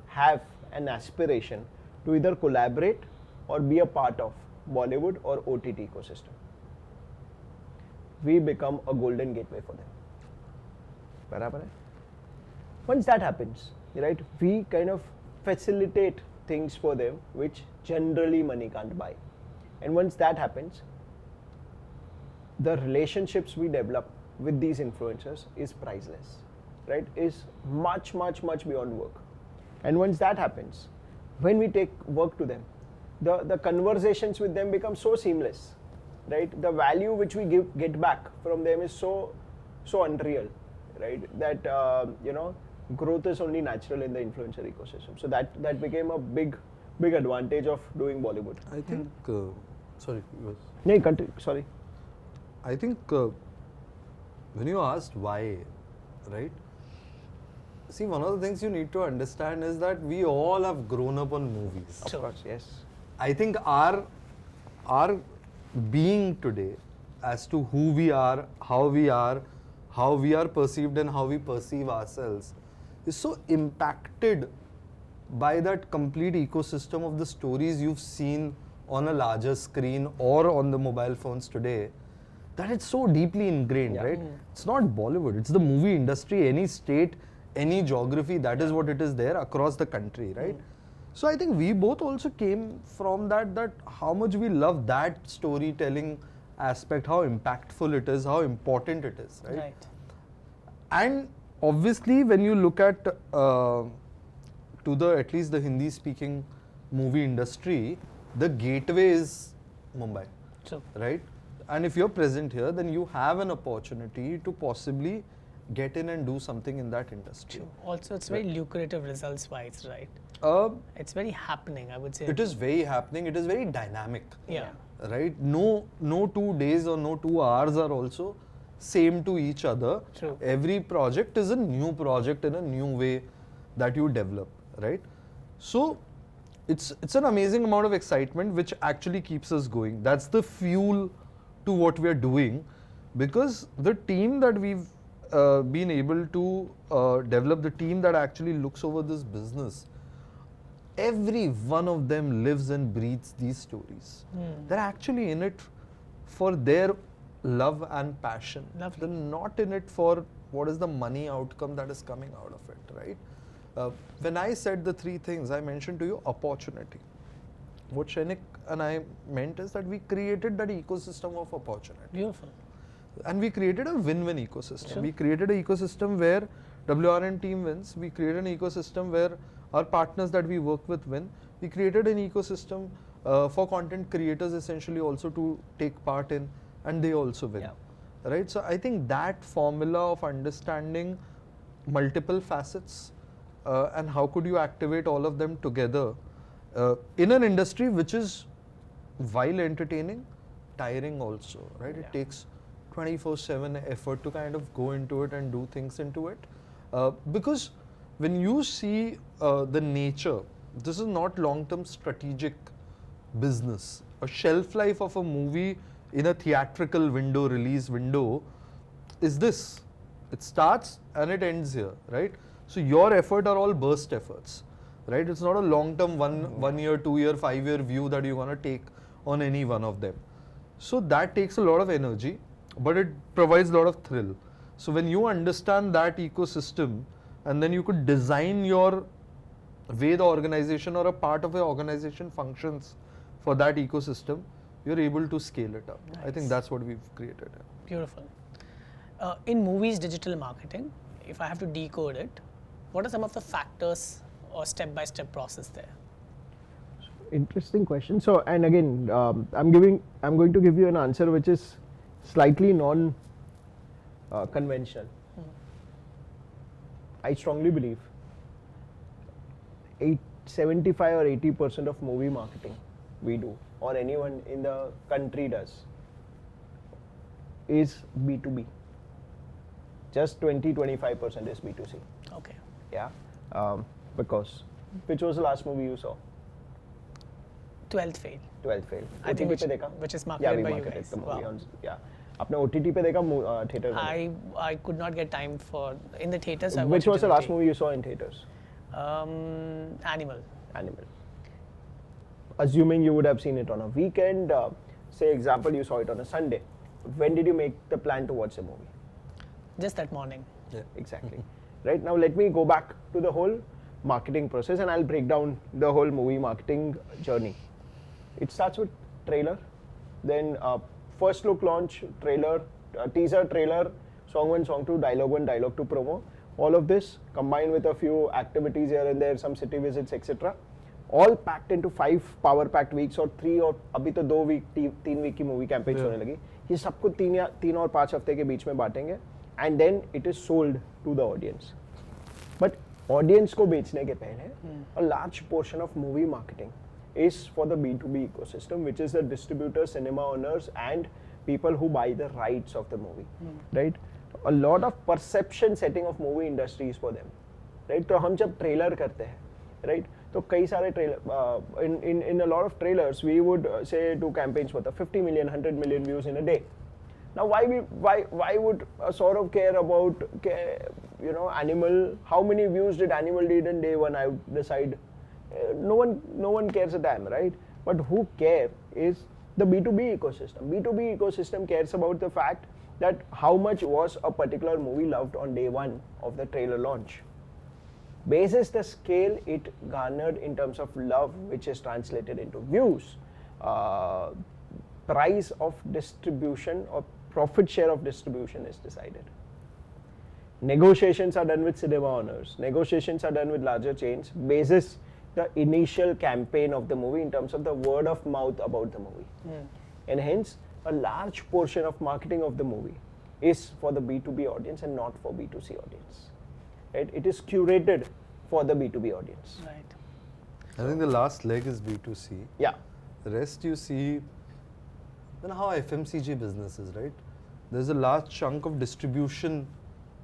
have an aspiration to either collaborate or be a part of Bollywood or OTT ecosystem. We become a golden gateway for them. बराबर है? Once that happens, right, we kind of facilitate things for them which generally money can't buy. And once that happens, the relationships we develop with these influencers is priceless, right? Is much beyond work. And once that happens, when we take work to them, the conversations with them become so seamless, right? The value which we get back from them is so unreal, right? That you know, growth is only natural in the influencer ecosystem. So that became a big advantage of doing Bollywood. I think, sorry, yes. No, continue. Sorry. I think when you asked why, right? See, one of the things you need to understand is that we all have grown up on movies. Of course, yes. I think our being today as to who we are, how we are perceived and how we perceive ourselves is so impacted by that complete ecosystem of the stories you've seen on a larger screen or on the mobile phones today, that it's so deeply ingrained, right? It's not Bollywood, it's the movie industry, any state, any geography, that is what it is there across the country, right? So I think we both also came from that how much we love that storytelling aspect, how impactful it is, how important it is, right? And obviously when you look at at least the Hindi speaking movie industry, the gateway is Mumbai, right? And if you're present here, then you have an opportunity to possibly get in and do something in that industry. Also, it's very lucrative results wise, right? It's very happening, I would say. It is very happening. It is very dynamic. Yeah. Right? No 2 days or no 2 hours are also same to each other. True. Every project is a new project in a new way that you develop, right? So it's an amazing amount of excitement which actually keeps us going. That's the fuel to what we are doing, because the team that we've been able to develop, the team that actually looks over this business, every one of them lives and breathes these stories. They're actually in it for their love and passion. Lovely. They're not in it for what is the money outcome that is coming out of it, right? When I said the 3 things, I mentioned to you opportunity. What Shrenik and I meant is that we created that ecosystem of opportunity. Beautiful. And we created a win-win ecosystem. Sure. We created an ecosystem where WRM team wins. We created an ecosystem where our partners that we work with win. We created an ecosystem for content creators essentially also to take part in, and they also win. Yeah. Right? So I think that formula of understanding multiple facets and how could you activate all of them together in an industry which is, while entertaining, tiring also, right? Yeah. It takes 24/7 effort to kind of go into it and do things into it. Because when you see the nature, this is not long-term strategic business. A shelf life of a movie in a theatrical window, release window, is this. It starts and it ends here, right? So your effort are all burst efforts, right? It's not a long-term one year, 2 year, 5 year view that you're going to take on any one of them. So that takes a lot of energy, but it provides a lot of thrill. So when you understand that ecosystem, and then you could design your way the organization or a part of your organization functions for that ecosystem, you're able to scale it up. I Nice. think that's what we've created. Beautiful. In movies digital marketing, if I have to decode it, what are some of the factors or step-by-step process there? Interesting question. So, and again, I'm going to give you an answer which is slightly non-conventional. I strongly believe 75 or 80% of movie marketing we do, or anyone in the country does, is B2B. Just 20-25% is B2C. Okay. Yeah, because which was the last movie you saw? 12th fail. 12th fail. I think OTT पे देखा? which is Yeah, marketed we by you marketed guys. the movie Wow. on. Yeah, आपने OTT पे देखा theater में? I could not get time for in the theaters. I Which watched was it the in last movie you saw in theaters? Animal. Animal. Assuming you would have seen it on a weekend, say example you saw it on a Sunday. When did you make the plan to watch the movie? Just that morning. Yeah. Exactly. Right, now let me go back to the whole marketing process and I'll break down the whole movie marketing journey. It starts with trailer, then first look launch, trailer, teaser, trailer, song 1, song 2, dialogue 1, dialogue 2 promo. All of this combined with a few activities here and there, some city visits, etc. All packed into 5 power packed weeks or 3 और अभी तो 2 week 3 week की movie campaigns होने लगी. ये सबको 3 और 5 हफ्ते के बीच में बांटेंगे and then it is sold to the audience. But audience को बेचने के पहले a large portion of movie marketing is for the B2B ecosystem, which is the distributors, cinema owners and people who buy the rights of the movie, right? A lot of perception setting of movie industry is for them, right? तो हम जब trailer करते हैं, right? तो कई सारे trailer in a lot of trailers we would say do campaigns for the 50 million, 100 million views in a day. Now why would Sorav care about Animal? How many views did Animal did in day 1? I would decide. No one cares a damn, right? But who care is the B2B ecosystem. B2B ecosystem cares about the fact that how much was a particular movie loved on day 1 of the trailer launch. Basis the scale it garnered in terms of love, which is translated into views, price of distribution or profit share of distribution is decided. Negotiations are done with cinema owners. Negotiations are done with larger chains. Basis the initial campaign of the movie in terms of the word of mouth about the movie. And hence, a large portion of marketing of the movie is for the B2B audience and not for B2C audience. Right? It is curated for the B2B audience. Right. I think the last leg is B2C. Yeah. The rest you see, then how FMCG business is, right? There's a large chunk of distribution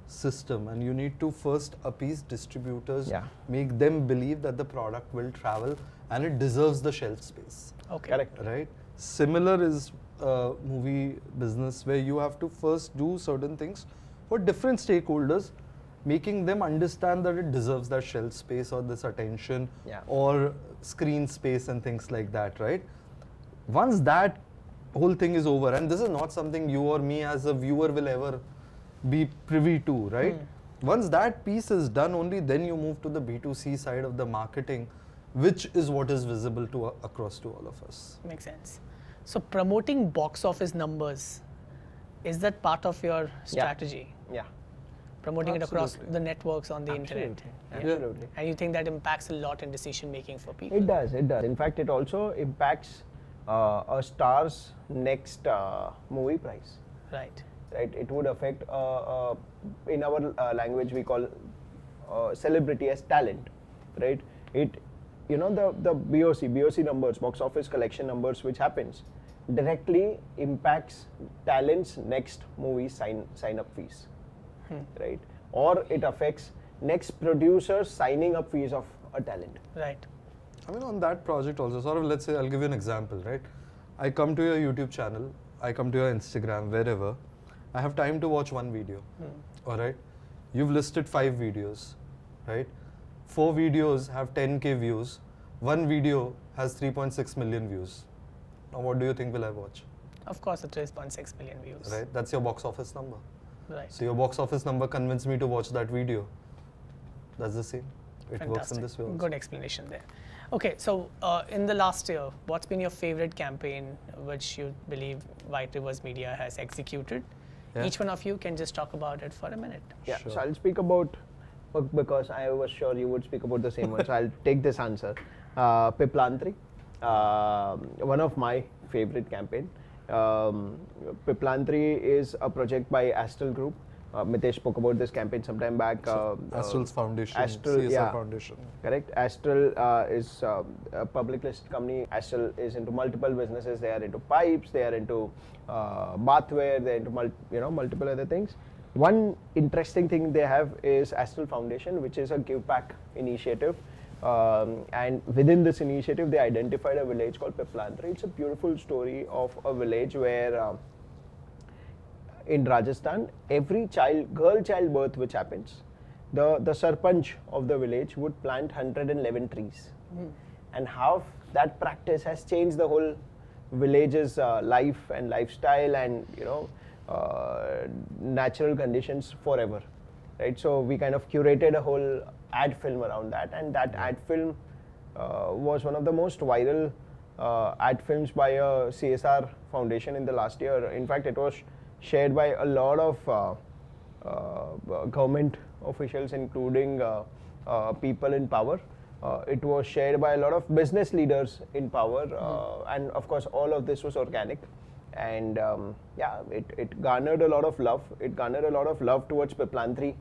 system and you need to first appease distributors, Yeah. make them believe that the product will travel and it deserves the shelf space, Okay. Correct. right? Similar is movie business where you have to first do certain things for different stakeholders, making them understand that it deserves that shelf space or this attention Yeah. or screen space and things like that, right? Once that whole thing is over, and this is not something you or me as a viewer will ever be privy to, right? Once that piece is done, only then you move to the B2C side of the marketing, which is what is visible to across to all of us. Makes sense. So promoting box office numbers, is that part of your strategy? Yeah. Promoting it across Absolutely. the networks on the internet. Absolutely. And you think that impacts a lot in decision making for people? It does. In fact, it also impacts a star's next movie price. Right. Right? It would affect, in our language we call celebrity as talent, right? It, the BOC numbers, box office collection numbers, which happens, directly impacts talent's next movie sign up fees, right? Or it affects next producers signing up fees of a talent. Right. I mean, on that project also, sort of, let's say, I'll give you an example, right? I come to your YouTube channel, I come to your Instagram, wherever. I have time to watch one video, all right? You've listed 5 videos, right? 4 videos have 10K views. One video has 3.6 million views. Now, what do you think will I watch? Of course, it is 1.6 million views. right? That's your box office number. Right. So your box office number convinced me to watch that video. That's the same. It works in this way also. Good explanation there. Okay, so in the last year, what's been your favorite campaign which you believe White Rivers Media has executed? Yeah. Each one of you can just talk about it for a minute. Yeah, Sure. so I'll speak about, because I was sure you would speak about the same one, so I'll take this answer. Piplantri, one of my favorite campaign. Piplantri is a project by Astral Group. Mitesh spoke about this campaign sometime back. Astral's foundation, Astral, CSR yeah. foundation. Correct. Astral is a public listed company. Astral is into multiple businesses. They are into pipes. They are into bathware. They're into multiple other things. One interesting thing they have is Astral Foundation, which is a give back initiative. And within this initiative, they identified a village called Piplantri. It's a beautiful story of a village where in Rajasthan, every girl child birth which happens, the sarpanch of the village would plant 111 trees. And how that practice has changed the whole village's life and lifestyle and natural conditions forever, right? So we kind of curated a whole ad film around that, and that ad film was one of the most viral ad films by a CSR foundation in the last year. In fact, it was shared by a lot of government officials, including people in power. It was shared by a lot of business leaders in power, and of course, all of this was organic. And it garnered a lot of love. It garnered a lot of love towards Piplantri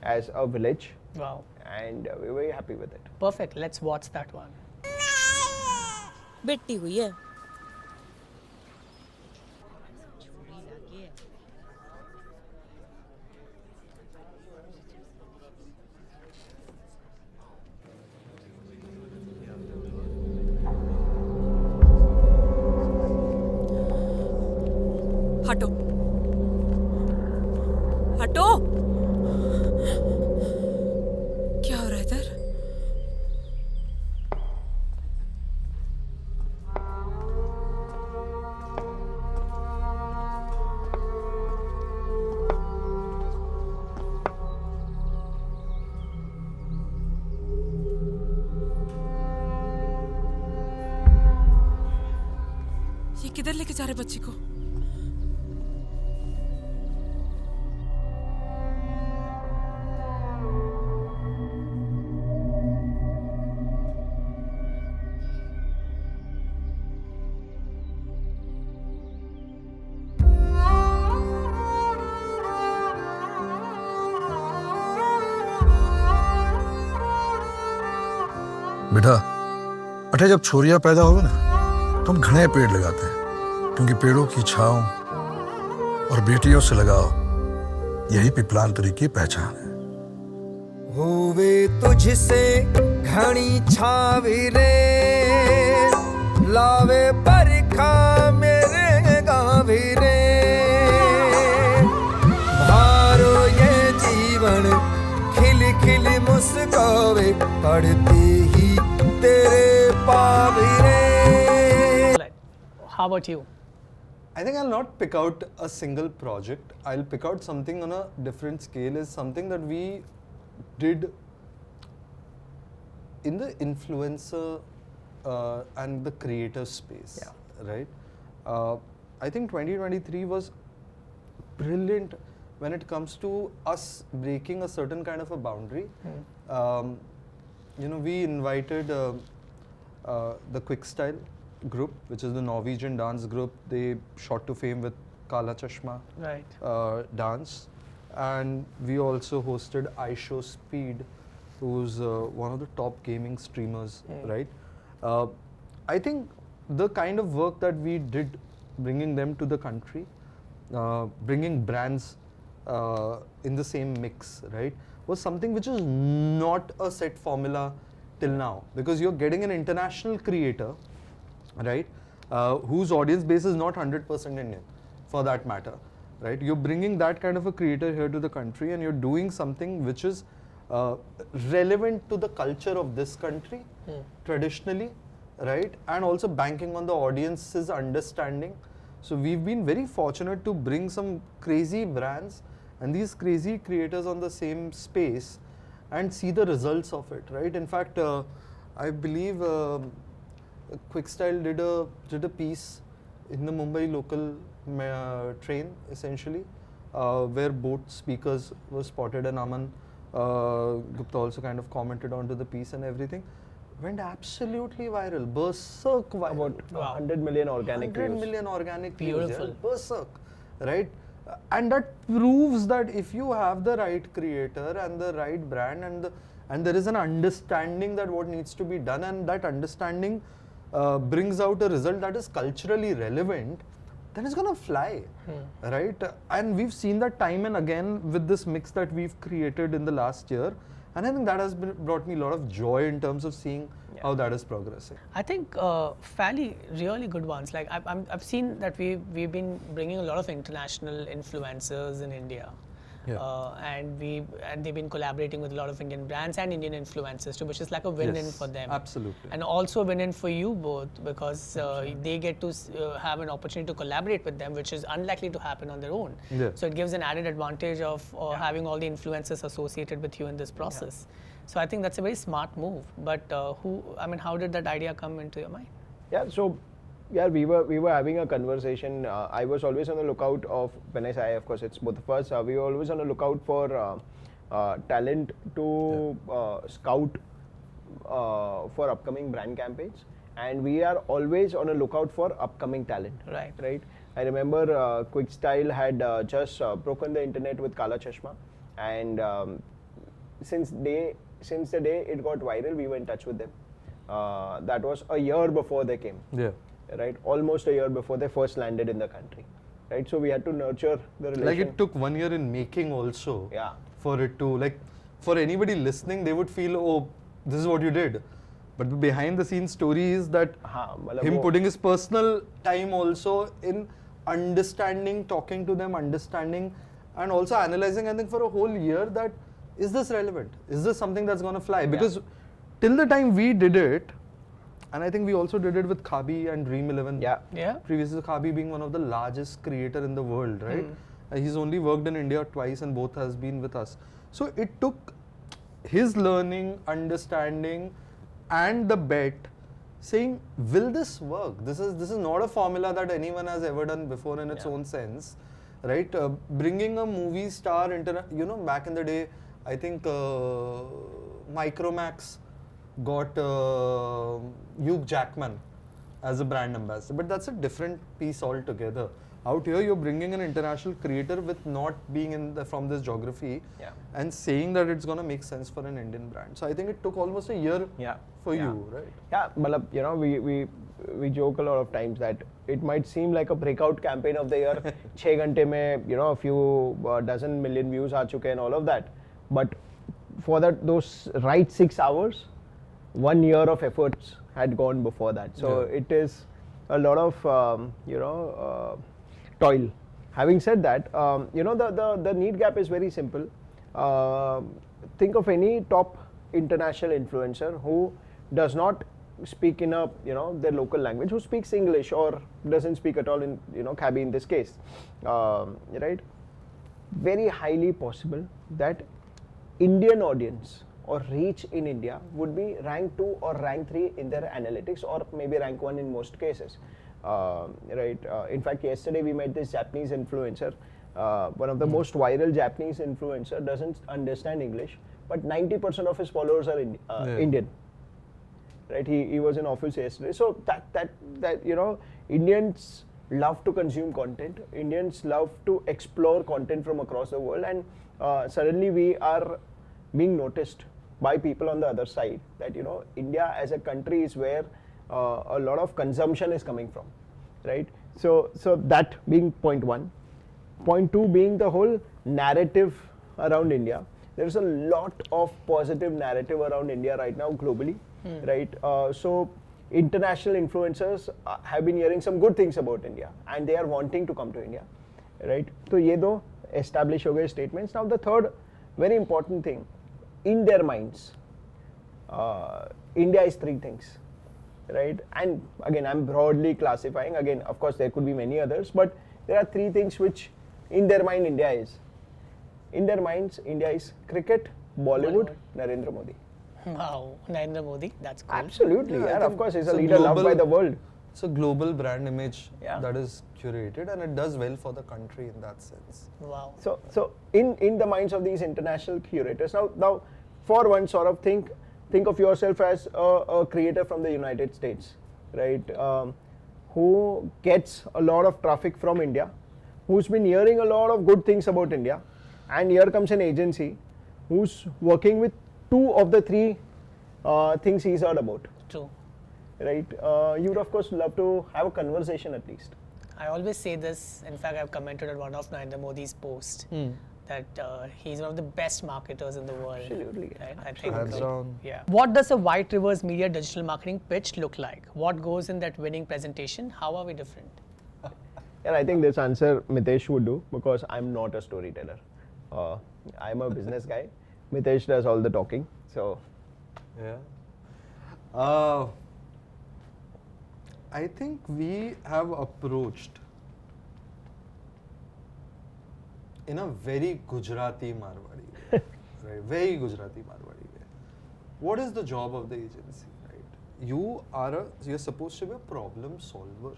as a village. Wow. And we're very happy with it. Perfect. Let's watch that one. बेटी हुई है हटो हटो क्या हो रहा है इधर ये किधर लेके जा रहे बच्ची को बेटा अटे जब छोरियां पैदा होवे ना तो हम घने पेड़ लगाते हैं क्योंकि पेड़ों की छांव और बेटियों से लगाव यही पिपलांतरी की पहचान है। होवे तुझसे घनी छावी रे लावे बरखा मेरे गावी रे भारो ये जीवन खिल खिल मुस्कावे पड़ती ही तेरे पावी रे। How about you? I think I'll not pick out a single project. I'll pick out something on a different scale. Is something that we did in the influencer and the creator space, right? I think 2023 was brilliant when it comes to us breaking a certain kind of a boundary. We invited the Quick Style group, which is the Norwegian dance group. They shot to fame with Kala Chashma dance, and we also hosted iShow Speed, who's one of the top gaming streamers, right? I think the kind of work that we did, bringing them to the country, bringing brands in the same mix, right, was something which is not a set formula till now, because you're getting an international creator, right, whose audience base is not 100% Indian, for that matter, right? You're bringing that kind of a creator here to the country, and you're doing something which is relevant to the culture of this country, traditionally, right, and also banking on the audience's understanding. So we've been very fortunate to bring some crazy brands and these crazy creators on the same space and see the results of it, right? In fact, I believe Quickstyle did a piece in the Mumbai local train, essentially, where both speakers were spotted, and Aman Gupta also kind of commented onto the piece and everything. Went absolutely viral, berserk viral. About 100 million organic 100 views. million organic views, Beautiful. yeah, berserk, right? And that proves that if you have the right creator and the right brand and there is an understanding that what needs to be done, and that understanding brings out a result that is culturally relevant, then it's gonna fly, right? And we've seen that time and again with this mix that we've created in the last year, and I think that has brought me a lot of joy in terms of seeing how that is progressing. I think fairly really good ones. Like I've seen that we've been bringing a lot of international influencers in India. Yeah. And they've been collaborating with a lot of Indian brands and Indian influencers too, which is like a win-win Yes, for them. absolutely. And also a win-win for you both, because they get to have an opportunity to collaborate with them, which is unlikely to happen on their own. Yeah. So it gives an added advantage of having all the influencers associated with you in this process. So I think that's a very smart move. But how did that idea come into your mind? Yeah, so we were having a conversation. I was always on the lookout of, when I say I, of course, it's both of us. We were always on the lookout for talent to scout for upcoming brand campaigns, and we are always on a lookout for upcoming talent. Right. I remember Quickstyle had just broken the internet with Kala Chashma, and since the day it got viral, we were in touch with them. That was a year before they came. Yeah. Right, almost a year before they first landed in the country, right? So we had to nurture the relation. Like it took 1 year in making also. Yeah. For it to, like, for anybody listening, they would feel, oh, this is what you did. But the behind the scenes story is that him putting his personal time also in understanding, talking to them, understanding, and also analyzing, I think, for a whole year that, is this relevant? Is this something that's going to fly? Because till the time we did it, and I think we also did it with Khabby and Dream 11. Yeah. Previously, Khabby being one of the largest creator in the world, right? He's only worked in India twice and both has been with us. So it took his learning, understanding, and the bet, saying, will this work? This is not a formula that anyone has ever done before in its own sense, right? Bringing a movie star, back in the day, I think Micromax got Hugh Jackman as a brand ambassador, but that's a different piece altogether. Out here, you're bringing an international creator with not being from this geography, and saying that it's going to make sense for an Indian brand. So I think it took almost a year for you, right? Yeah, but we joke a lot of times that it might seem like a breakout campaign of the year. 6 घंटे में, a few dozen million views aa chuke and all of that. But for those right 6 hours, 1 year of efforts had gone before that. So it is a lot of toil. Having said that, the need gap is very simple. Think of any top international influencer who does not speak in their local language, who speaks English or doesn't speak at all in khabby in this case, right? Very highly possible that Indian audience or reach in India would be rank 2 or rank 3 in their analytics, or maybe rank 1 in most cases. Right. In fact, yesterday we met this Japanese influencer. One of the most viral Japanese influencer doesn't understand English, but 90% of his followers are Indian. Right. He was in office yesterday. So that Indians love to consume content. Indians love to explore content from across the world, and suddenly we are being noticed by people on the other side that India as a country is where a lot of consumption is coming from, right? So that being point 1. Point 2 being the whole narrative around India. There's a lot of positive narrative around India right now globally, right? So international influencers have been hearing some good things about India, and they are wanting to come to India, right? So ye do establish ho gaye statements. Now the third very important thing, in their minds, India is 3 things. right? And again, I'm broadly classifying. Again, of course, there could be many others, but there are three things which, in their mind, India is. In their minds, India is cricket, Bollywood, Narendra Modi. Wow, Narendra Modi, that's cool. Absolutely, Yeah, I and of think course, he's a it's a leader loved by global- the world. It's a global brand image Yeah. that is curated, and it does well for the country in that sense. Wow. So in the minds of these international curators, now for one, sort of think of yourself as a creator from the United States, right? Who gets a lot of traffic from India, who's been hearing a lot of good things about India, and here comes an agency who's working with two of the three things he's heard about, True. right? You would of course love to have a conversation at least. I always say this. In fact, I've commented on one of Narendra Modi's posts that he's one of the best marketers in the world. Absolutely. Right? I think. Hands down. Yeah. What does a White Rivers Media digital marketing pitch look like? What goes in that winning presentation? How are we different? And I think this answer Mitesh would do because I'm not a storyteller. I'm a business guy. Mitesh does all the talking. So Yeah. I think we have approached in a very Gujarati Marwadi way, right? Very Gujarati Marwadi way. What is the job of the agency, right? You're supposed to be a problem solver,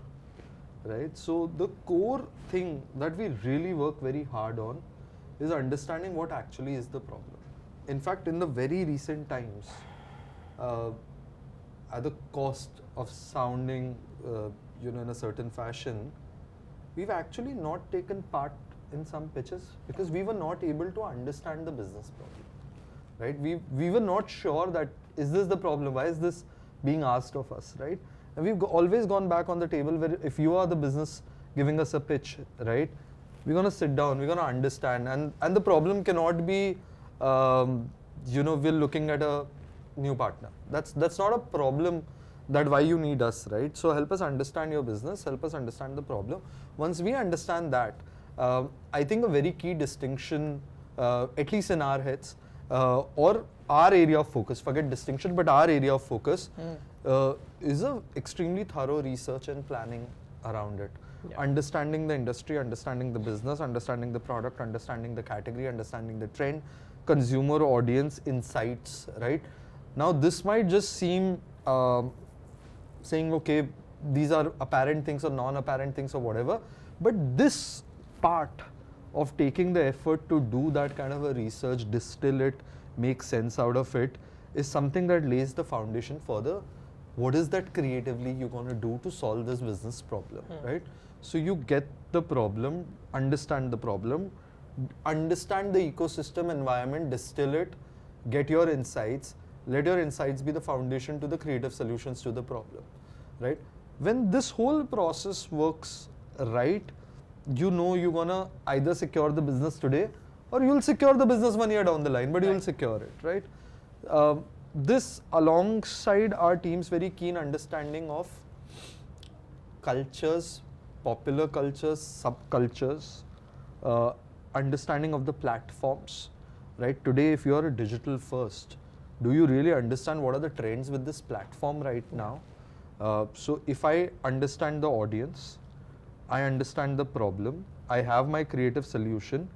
right? So the core thing that we really work very hard on is understanding what actually is the problem. In fact, in the very recent times, at the cost of sounding, in a certain fashion, we've actually not taken part in some pitches because we were not able to understand the business problem, right? We were not sure that is this the problem? Why is this being asked of us, right? And we've always gone back on the table where if you are the business giving us a pitch, right? We're gonna sit down, we're gonna understand, and the problem cannot be, we're looking at a new partner. That's not a problem. That why you need us, right? So help us understand your business, help us understand the problem. Once we understand that, I think a very key distinction, at least in our heads, or our area of focus, forget distinction, but our area of focus is a extremely thorough research and planning around it. Yeah. Understanding the industry, understanding the business, understanding the product, understanding the category, understanding the trend, consumer audience insights, right? Now this might just seem saying, okay, these are apparent things or non-apparent things or whatever, but this part of taking the effort to do that kind of a research, distill it, make sense out of it, is something that lays the foundation for the what is that creatively you're going to do to solve this business problem, right? So you get the problem, understand the problem, understand the ecosystem environment, distill it, get your insights, let your insights be the foundation to the creative solutions to the problem, right? When this whole process works right, you're gonna either secure the business today or you'll secure the business 1 year down the line, but you'll secure it, right? This alongside our team's very keen understanding of cultures, popular cultures, subcultures, understanding of the platforms, right? Today, if you're a digital first, do you really understand what are the trends with this platform right now? So if I understand the audience, I understand the problem, I have my creative solution,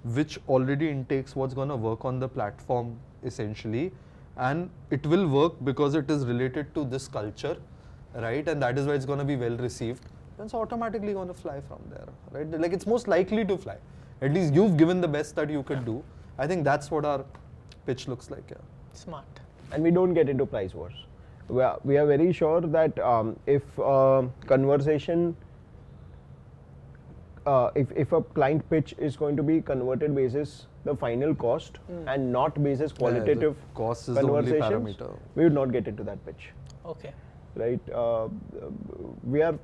which already intakes what's going to work on the platform essentially, and it will work because it is related to this culture, right? And that is why it's going to be well received. Then it's automatically going to fly from there, right? Like it's most likely to fly. At least you've given the best that you could do. I think that's what our pitch looks like here. Smart. And we don't get into price wars. We are very sure that if conversation, if a client pitch is going to be converted basis the final cost and not basis qualitative cost is the only conversations, parameter. we would not get into that pitch, Okay. right? We are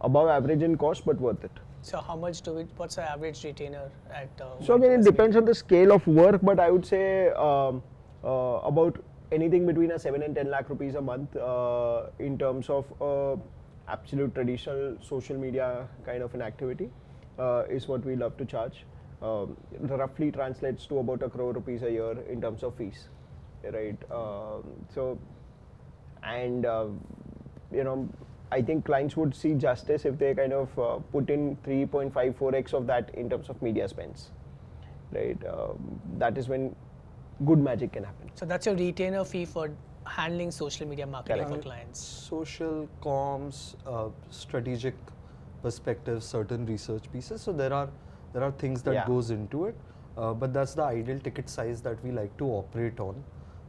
above average in cost, but worth it. So how much what's the average retainer at? So again, it depends on the scale of work, but I would say about anything between a 7 and 10 lakh rupees a month in terms of absolute traditional social media kind of an activity is what we love to charge. Roughly translates to about 1 crore rupees a year in terms of fees, right? I think clients would see justice if they kind of put in 3.54x of that in terms of media spends, right? That is when good magic can happen. So that's your retainer fee for handling social media marketing Correct. for clients. Social comms, strategic perspectives, certain research pieces. So there are things that Yeah. goes into it, but that's the ideal ticket size that we like to operate on,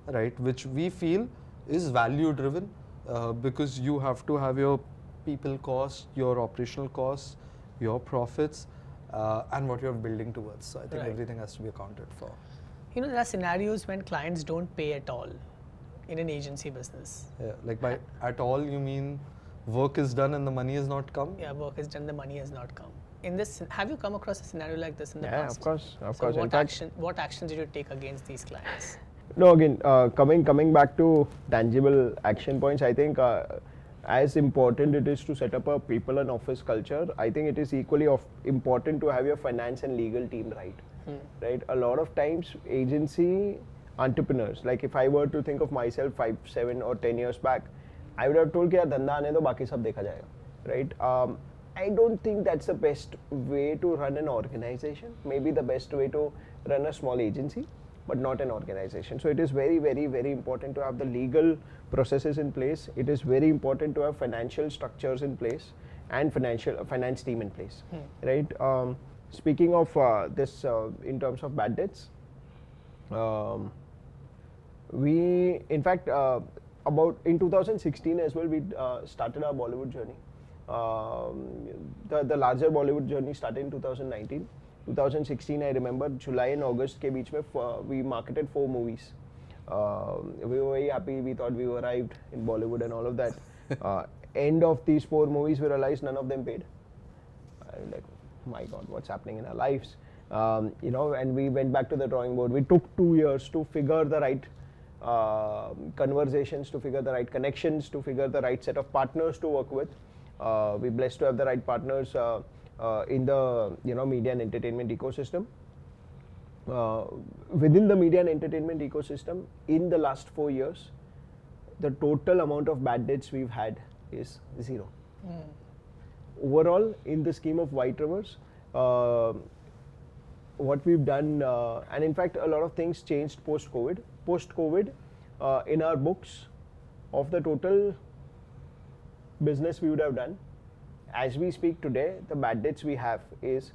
right? Which we feel is value driven, because you have to have your people costs, your operational costs, your profits, and what you're building towards. So I think Right. everything has to be accounted for. There are scenarios when clients don't pay at all in an agency business. Yeah, like by at all you mean work is done and the money has not come? Yeah, work is done, the money has not come. In this, have you come across a scenario like this in the Yeah, past? of course, of So course. In what fact, what actions did you take against these clients? no, again, coming back to tangible action points, I think as important it is to set up a people and office culture, I think it is equally important to have your finance and legal team right. Right? A lot of times, agency entrepreneurs, like if I were to think of myself 5, 7 or 10 years back, I would have told कि यार धंधा आने दो बाकी सब देखा जाएगा, right? I don't think that's the best way to run an organization. Maybe the best way to run a small agency, but not an organization. So it is very, very, very important to have the legal processes in place. It is very important to have financial structures in place and finance team in place, right? Speaking of this, in terms of bad debts, we, in fact, about in 2016 as well, we started our Bollywood journey. The larger Bollywood journey started in 2019. 2016, I remember July and August के बीच में we marketed 4 movies. We were very happy. We thought we arrived in Bollywood and all of that. End of these 4 movies, we realized none of them paid. I'm like, my God, what's happening in our lives? And we went back to the drawing board. We took 2 years to figure the right conversations, to figure the right connections, to figure the right set of partners to work with. We're blessed to have the right partners in the media and entertainment ecosystem. Within the media and entertainment ecosystem, in the last 4 years, the total amount of bad debts we've had is 0. Overall, in the scheme of White Rivers, what we've done, and in fact, a lot of things changed post-COVID. Post-COVID, in our books, of the total business we would have done, as we speak today, the bad debts we have is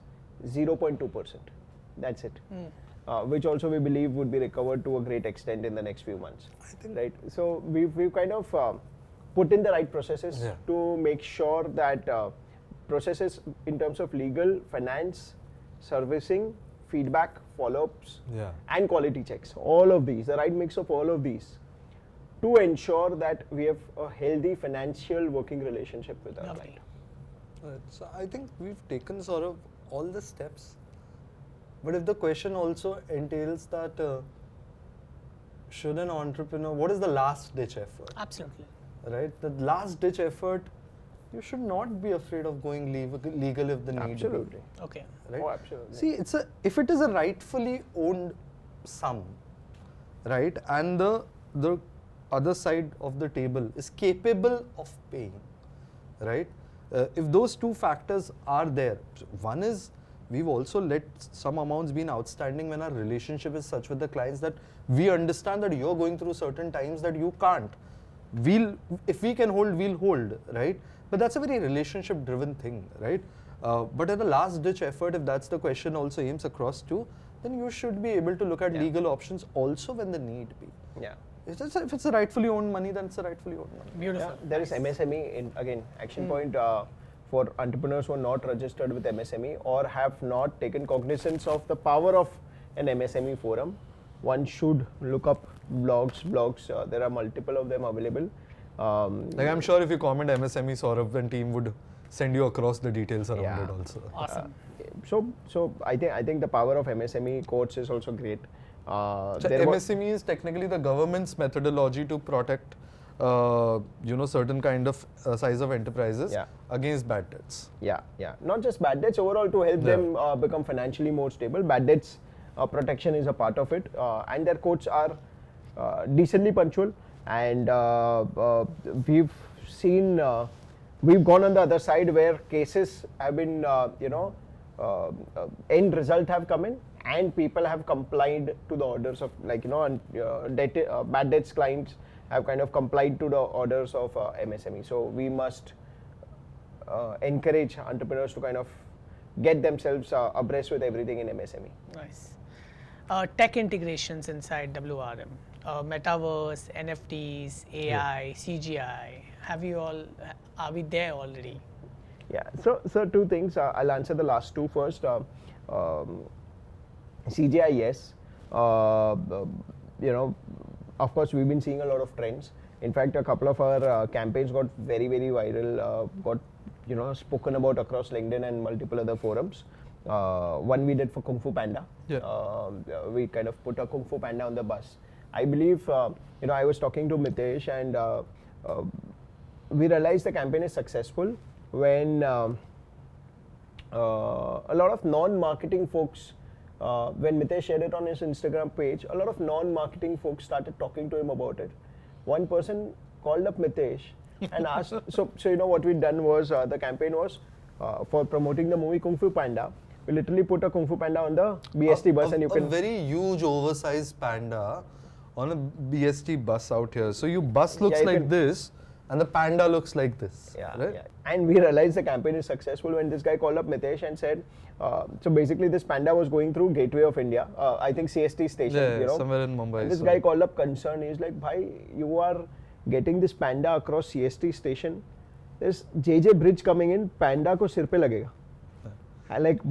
0.2%. That's it. Which also we believe would be recovered to a great extent in the next few months. I think right. So we've kind of put in the right processes to make sure that processes in terms of legal, finance, servicing, feedback, follow-ups, and quality checks. All of these, the right mix of all of these, to ensure that we have a healthy financial working relationship with our Lovely. client. So I think we've taken sort of all the steps, but if the question also entails that should an entrepreneur, what is the last ditch effort? Absolutely. Right? The last ditch effort, you should not be afraid of going legal if the need be. Absolutely. Okay. Right? Oh, absolutely. See, if it is a rightfully owned sum, right, and the other side of the table is capable of paying, right? If those 2 factors are there, one is we've also let some amounts been outstanding when our relationship is such with the clients that we understand that you're going through certain times that you can't. If we can hold, we'll hold, right? But that's a very relationship driven thing, right? But at the last ditch effort, if that's the question also aims across to, then you should be able to look at legal options also when the need be. Yeah. If it's a rightfully owned money, then it's a rightfully owned money. Beautiful. Yeah, there is MSME in, again, action point for entrepreneurs who are not registered with MSME or have not taken cognizance of the power of an MSME forum. One should look up blogs. There are multiple of them available. Like I'm sure if you comment MSME, Sorav and team would send you across the details around Yeah. it also. Awesome. So I think the power of MSME courts is also great. So MSME is technically the government's methodology to protect, certain kind of size of enterprises against bad debts. Yeah. Not just bad debts, overall to help them become financially more stable. Bad debts protection is a part of it, and their courts are decently punctual. And we've seen, we've gone on the other side where cases have been, end result have come in and people have complied to the orders of, like, and bad debts clients have kind of complied to the orders of MSME. So we must encourage entrepreneurs to kind of get themselves abreast with everything in MSME. Nice. Tech integrations inside WRM, metaverse, NFTs, AI, CGI. Are we there already? Yeah. So two things. I'll answer the last two first. CGI, yes. Of course, we've been seeing a lot of trends. In fact, a couple of our campaigns got very, very viral. Got spoken about across LinkedIn and multiple other forums. One we did for Kung Fu Panda. Yeah. We kind of put a Kung Fu Panda on the bus. I believe, I was talking to Mitesh and we realized the campaign is successful when a lot of non-marketing folks, when Mitesh shared it on his Instagram page, a lot of non-marketing folks started talking to him about it. One person called up Mitesh and asked, so what we'd done was, the campaign was for promoting the movie Kung Fu Panda. We literally put a Kung Fu Panda on the BST bus and you can... A very huge oversized panda on a BST bus out here. So your bus looks like this and the panda looks like this. Yeah, right? yeah. And we realized the campaign is successful when this guy called up Mitesh and said, so basically this panda was going through Gateway of India, I think CST station, Yeah, somewhere in Mumbai. And this guy called up concerned. He's like, bhai, you are getting this panda across CST station. There's JJ bridge coming in, panda ko sir pe lagega. I like...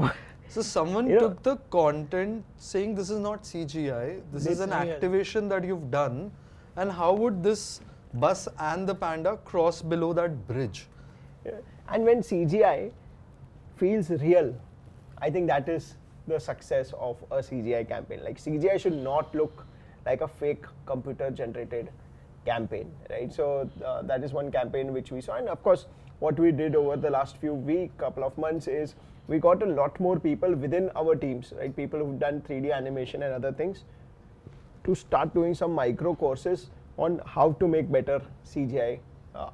So someone took the content saying this is not CGI, this is an activation that you've done, and how would this bus and the panda cross below that bridge? Yeah. And when CGI feels real, I think that is the success of a CGI campaign. Like CGI should not look like a fake computer generated campaign, right? So that is one campaign which we saw, and of course what we did over the last few weeks, couple of months is we got a lot more people within our teams, right? People who've done 3D animation and other things to start doing some micro courses on how to make better CGI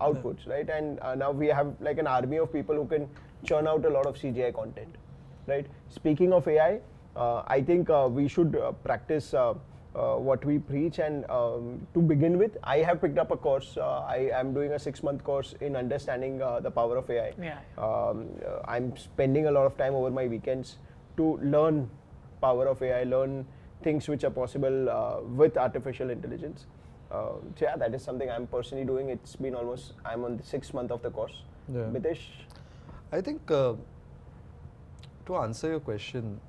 outputs, right? And now we have like an army of people who can churn out a lot of CGI content, right? Speaking of AI, I think we should practice what we preach, and to begin with, I have picked up a course. I am doing a 6-month course in understanding the power of AI. Yeah. I'm spending a lot of time over my weekends to learn power of AI, learn things which are possible with artificial intelligence. So yeah, that is something I'm personally doing. It's been almost, I'm on the 6th month of the course. Yeah. Mitesh? I think to answer your question,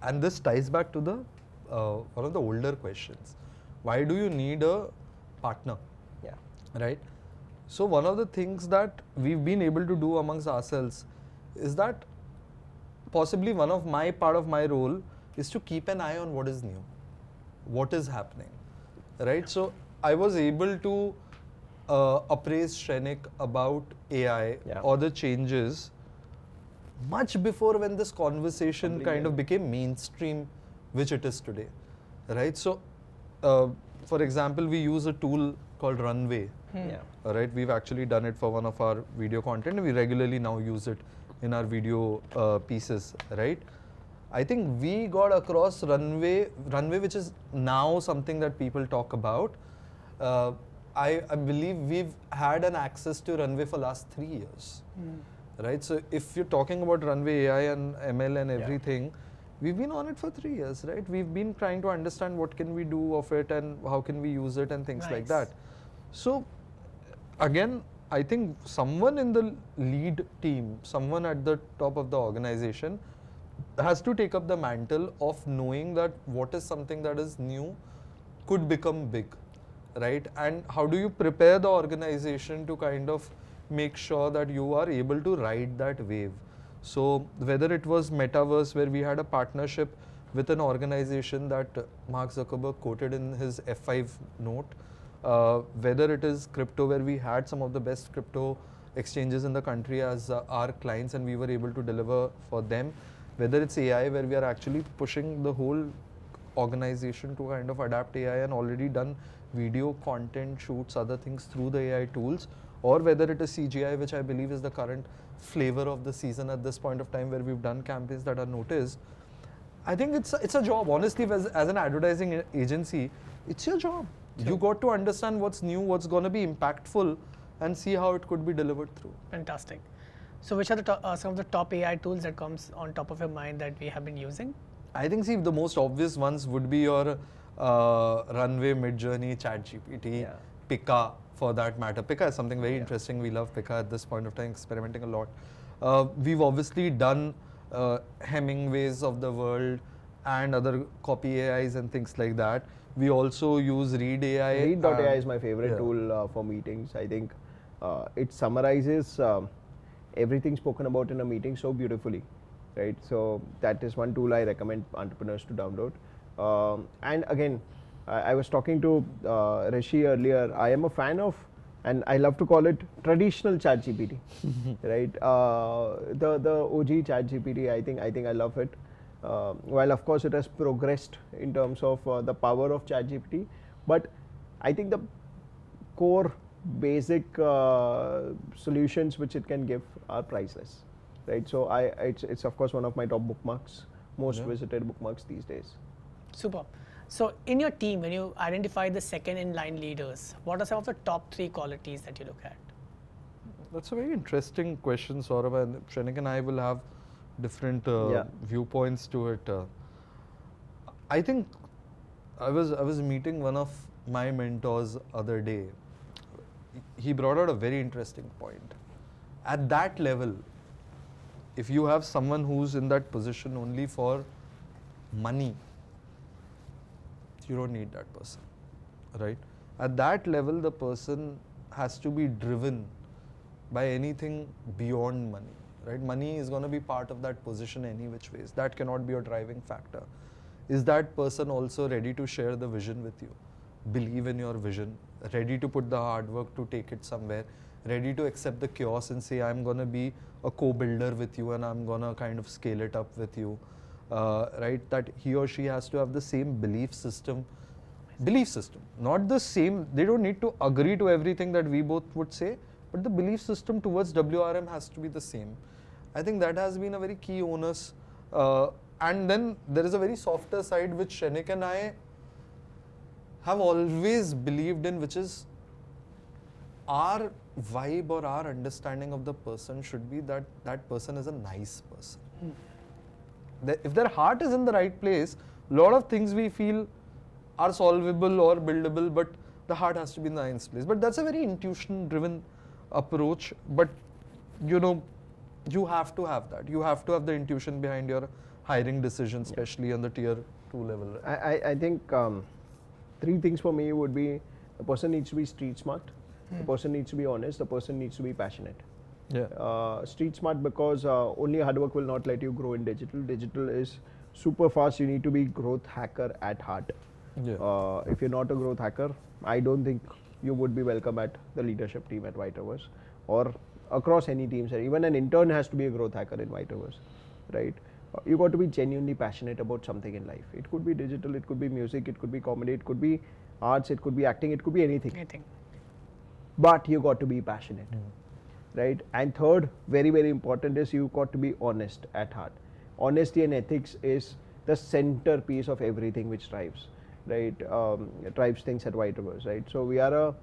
and this ties back to the one of the older questions. Why do you need a partner? Yeah. Right? So one of the things that we've been able to do amongst ourselves is that possibly one of my part of my role is to keep an eye on what is new, what is happening, right? So I was able to appraise Shrenik about AI or the changes much before when this conversation kind of became mainstream, which it is today, right? So, for example, we use a tool called Runway, right? We've actually done it for one of our video content, and we regularly now use it in our video pieces, right? I think we got across Runway, which is now something that people talk about. I believe we've had an access to Runway for last 3 years, right? So if you're talking about Runway AI and ML and everything, we've been on it for 3 years, right? We've been trying to understand what can we do of it and how can we use it and things like that. So again, I think someone in the lead team, someone at the top of the organization has to take up the mantle of knowing that what is something that is new could become big, right? And how do you prepare the organization to kind of make sure that you are able to ride that wave? So whether it was Metaverse, where we had a partnership with an organization that Mark Zuckerberg quoted in his F5 note, whether it is crypto, where we had some of the best crypto exchanges in the country as our clients and we were able to deliver for them, whether it's AI, where we are actually pushing the whole organization to kind of adapt AI and already done video content shoots, other things through the AI tools, or whether it is CGI, which I believe is the current flavor of the season at this point of time, where we've done campaigns that are noticed. I think it's a job. Honestly, as an advertising agency, it's your job. You got to understand what's new, what's going to be impactful, and see how it could be delivered through. Fantastic. So which are the some of the top AI tools that comes on top of your mind that we have been using? I think, see, the most obvious ones would be your Runway, Midjourney, ChatGPT, Pika, for that matter. Pika is something very interesting. We love Pika at this point of time, experimenting a lot. We've obviously done Hemingways of the world and other copy AIs and things like that. We also use Read AI. Read.ai is my favorite tool for meetings. I think it summarizes everything spoken about in a meeting so beautifully, right? So that is one tool I recommend entrepreneurs to download. And again, I was talking to Rishi earlier. I am a fan of, and I love to call it, traditional ChatGPT, right? The OG ChatGPT. I think I love it. While of course it has progressed in terms of the power of ChatGPT, but I think the core basic solutions which it can give are priceless, right? So it's of course one of my top bookmarks, most visited bookmarks these days. Super. So in your team, when you identify the second in line leaders, what are some of the top 3 qualities that you look at? That's a very interesting question, Sorav, and Shrenik and I will have different viewpoints to it. I think I was meeting one of my mentors other day. He brought out a very interesting point. At that level, if you have someone who's in that position only for money, you don't need that person, right? At that level, the person has to be driven by anything beyond money, right? Money is going to be part of that position any which ways. That cannot be a driving factor. Is that person also ready to share the vision with you? Believe in your vision, ready to put the hard work to take it somewhere, ready to accept the chaos and say, I'm going to be a co-builder with you and I'm going to kind of scale it up with you, right? That he or she has to have the same belief system, not the same, they don't need to agree to everything that we both would say, but the belief system towards WRM has to be the same. I think that has been a very key onus. And then there is a very softer side which Shrenik and I have always believed in, which is our vibe or our understanding of the person should be that that person is a nice person. If their heart is in the right place, a lot of things we feel are solvable or buildable, but the heart has to be in the nice place. But that's a very intuition-driven approach. But you know, you have to have that. You have to have the intuition behind your hiring decisions, especially on the tier 2 level. I think 3 things for me would be: the person needs to be street smart, the person needs to be honest, the person needs to be passionate. Street smart because only hard work will not let you grow in digital. Digital is super fast. You need to be growth hacker at heart. If you're not a growth hacker, I don't think you would be welcome at the leadership team at Whiteovers or across any teams. Even an intern has to be a growth hacker in Whiteovers, right? You got to be genuinely passionate about something in life. It could be digital, it could be music, it could be comedy, it could be arts, it could be acting, it could be anything. But you got to be passionate, right? And third, very, very important, is you got to be honest at heart. Honesty and ethics is the centerpiece of everything which drives, right? Drives things at Whiteovers, right? So we are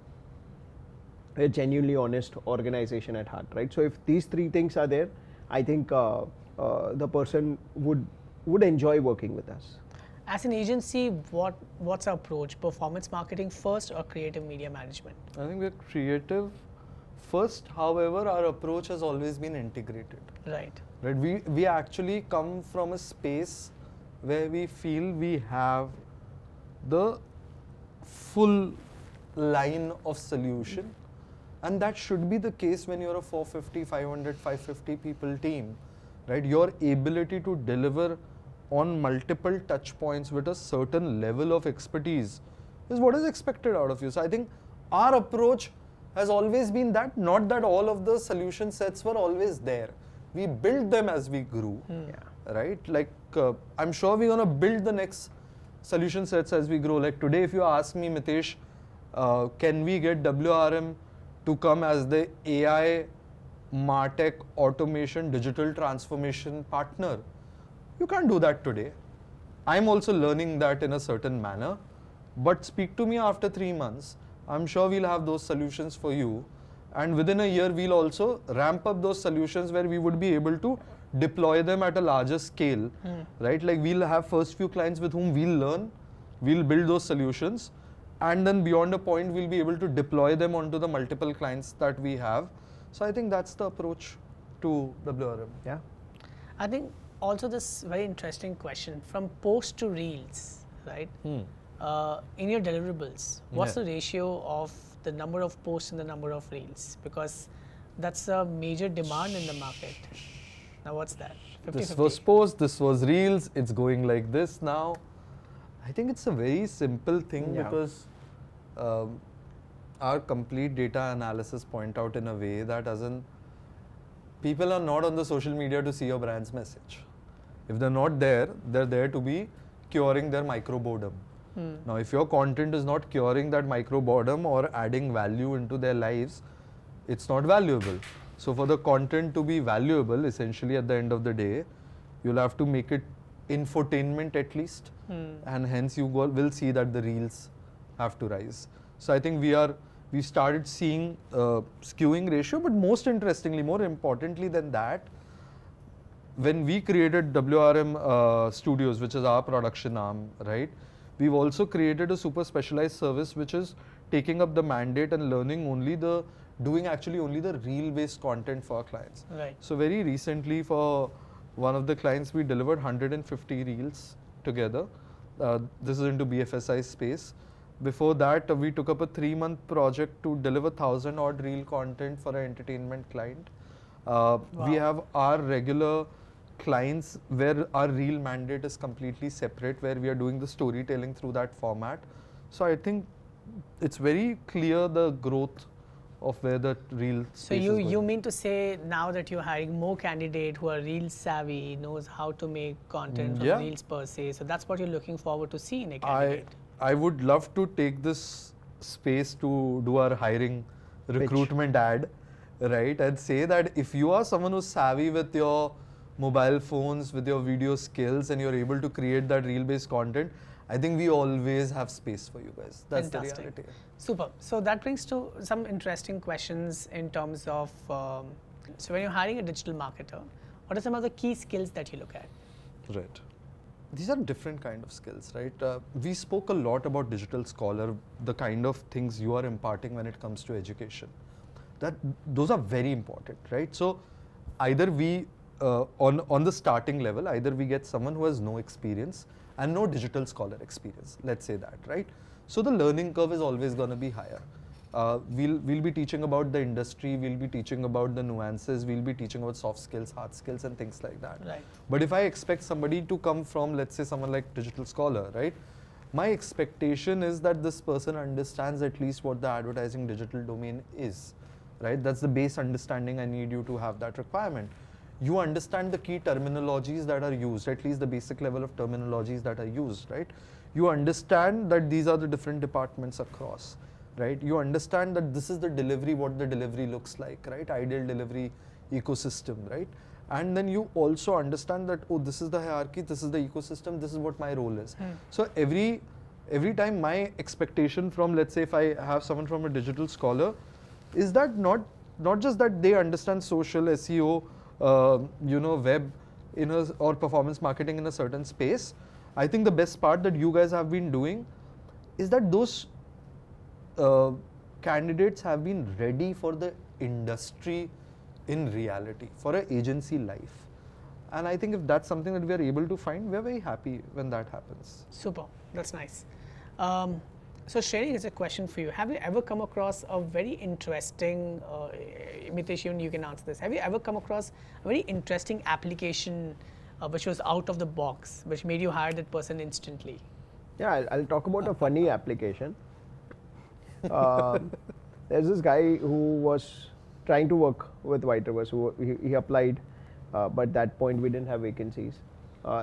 a genuinely honest organization at heart, right? So if these 3 things are there, I think the person would enjoy working with us. As an agency, what's our approach? Performance marketing first or creative media management? I think we're creative first. However, our approach has always been integrated. Right. We actually come from a space where we feel we have the full line of solution, and that should be the case when you're a 450, 500, 550 people team, right? Your ability to deliver on multiple touch points with a certain level of expertise is what is expected out of you. So I think our approach has always been that, not that all of the solution sets were always there. We built them as we grew, right? Like I'm sure we're going to build the next solution sets as we grow. Like today, if you ask me, Mitesh, can we get WRM to come as the AI, MarTech, automation, digital transformation partner. You can't do that today. I'm also learning that in a certain manner, but speak to me after 3 months. I'm sure we'll have those solutions for you. And within a year, we'll also ramp up those solutions where we would be able to deploy them at a larger scale, right? Like we'll have first few clients with whom we'll learn, we'll build those solutions, and then beyond a point, we'll be able to deploy them onto the multiple clients that we have. So I think that's the approach to WRM. Yeah. I think also this very interesting question from post to reels, right? In your deliverables, what's Yeah. the ratio of the number of posts and the number of reels? Because that's a major demand in the market. Now what's that? 50, This was post, this was reels, it's going like this now. I think it's a very simple thing Yeah. because our complete data analysis point out in a way that as in people are not on the social media to see your brand's message. If they're not there, they're there to be curing their micro boredom. Now, if your content is not curing that micro boredom or adding value into their lives, it's not valuable. So for the content to be valuable, essentially at the end of the day, you'll have to make it infotainment at least, and hence you will see that the reels have to rise. So I think we started seeing skewing ratio, but most interestingly, more importantly than that, when we created WRM Studios, which is our production arm, right? We've also created a super specialized service which is taking up the mandate and learning doing actually only the reel-based content for our clients. Right. So very recently for one of the clients, we delivered 150 reels together. This is into BFSI space. Before that, we took up a 3-month project to deliver 1,000 odd reel content for an entertainment client. We have our regular clients where our reel mandate is completely separate, where we are doing the storytelling through that format. So I think it's very clear the growth of where the reel space So is you going. mean to say now that you're hiring more candidates who are reel savvy, knows how to make content from Yeah. reels per se. So that's what you're looking forward to see in a candidate. I would love to take this space to do our hiring recruitment ad, right? And say that if you are someone who's savvy with your mobile phones, with your video skills, and you're able to create that reel-based content, I think we always have space for you guys. That's Fantastic. the reality. Super. So that brings to some interesting questions in terms of, so when you're hiring a digital marketer, what are some of the key skills that you look at? Right. These are different kind of skills, right? We spoke a lot about digital scholar, the kind of things you are imparting when it comes to education. Those are very important, right? So either we, on the starting level, either we get someone who has no experience and no digital scholar experience, let's say that, right? So the learning curve is always going to be higher. We'll be teaching about the industry, we'll be teaching about the nuances, we'll be teaching about soft skills, hard skills and things like that. Right. But if I expect somebody to come from, let's say someone like digital scholar, right? My expectation is that this person understands at least what the advertising digital domain is, right? That's the base understanding I need you to have that requirement. You understand the key terminologies that are used, at least the basic level of terminologies that are used, right? You understand that these are the different departments across, right? You understand that this is the delivery, what the delivery looks like, right? Ideal delivery ecosystem, right? And then you also understand that, oh, this is the hierarchy, this is the ecosystem, this is what my role is. So every time my expectation from, let's say if I have someone from a digital scholar, is that not just that they understand social, SEO, web or performance marketing in a certain space. I think the best part that you guys have been doing is that those candidates have been ready for the industry in reality, for an agency life. And I think if that's something that we are able to find, we're very happy when that happens. Super. That's nice. So Srini, here's a question for you. Have you ever come across a very interesting, Mitesh, even you can answer this. Have you ever come across a very interesting application which was out of the box, which made you hire that person instantly? Yeah, I'll talk about a funny application. There's this guy who was trying to work with White Rivers. He applied, but at that point we didn't have vacancies.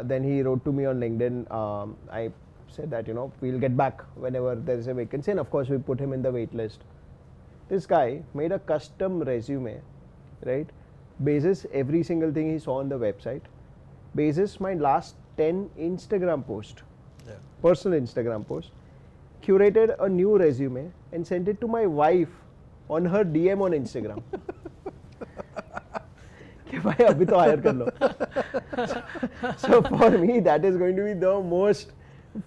Then he wrote to me on LinkedIn. I said that we'll get back whenever there is a vacancy, and of course we put him in the wait list. this guy made a custom resume, right? Basis every single thing he saw on the website, basis my last 10 Instagram posts, personal Instagram posts, curated a new resume and sent it to my wife on her DM on Instagram. कि भाई अभी तो hire कर लो. So for me that is going to be the most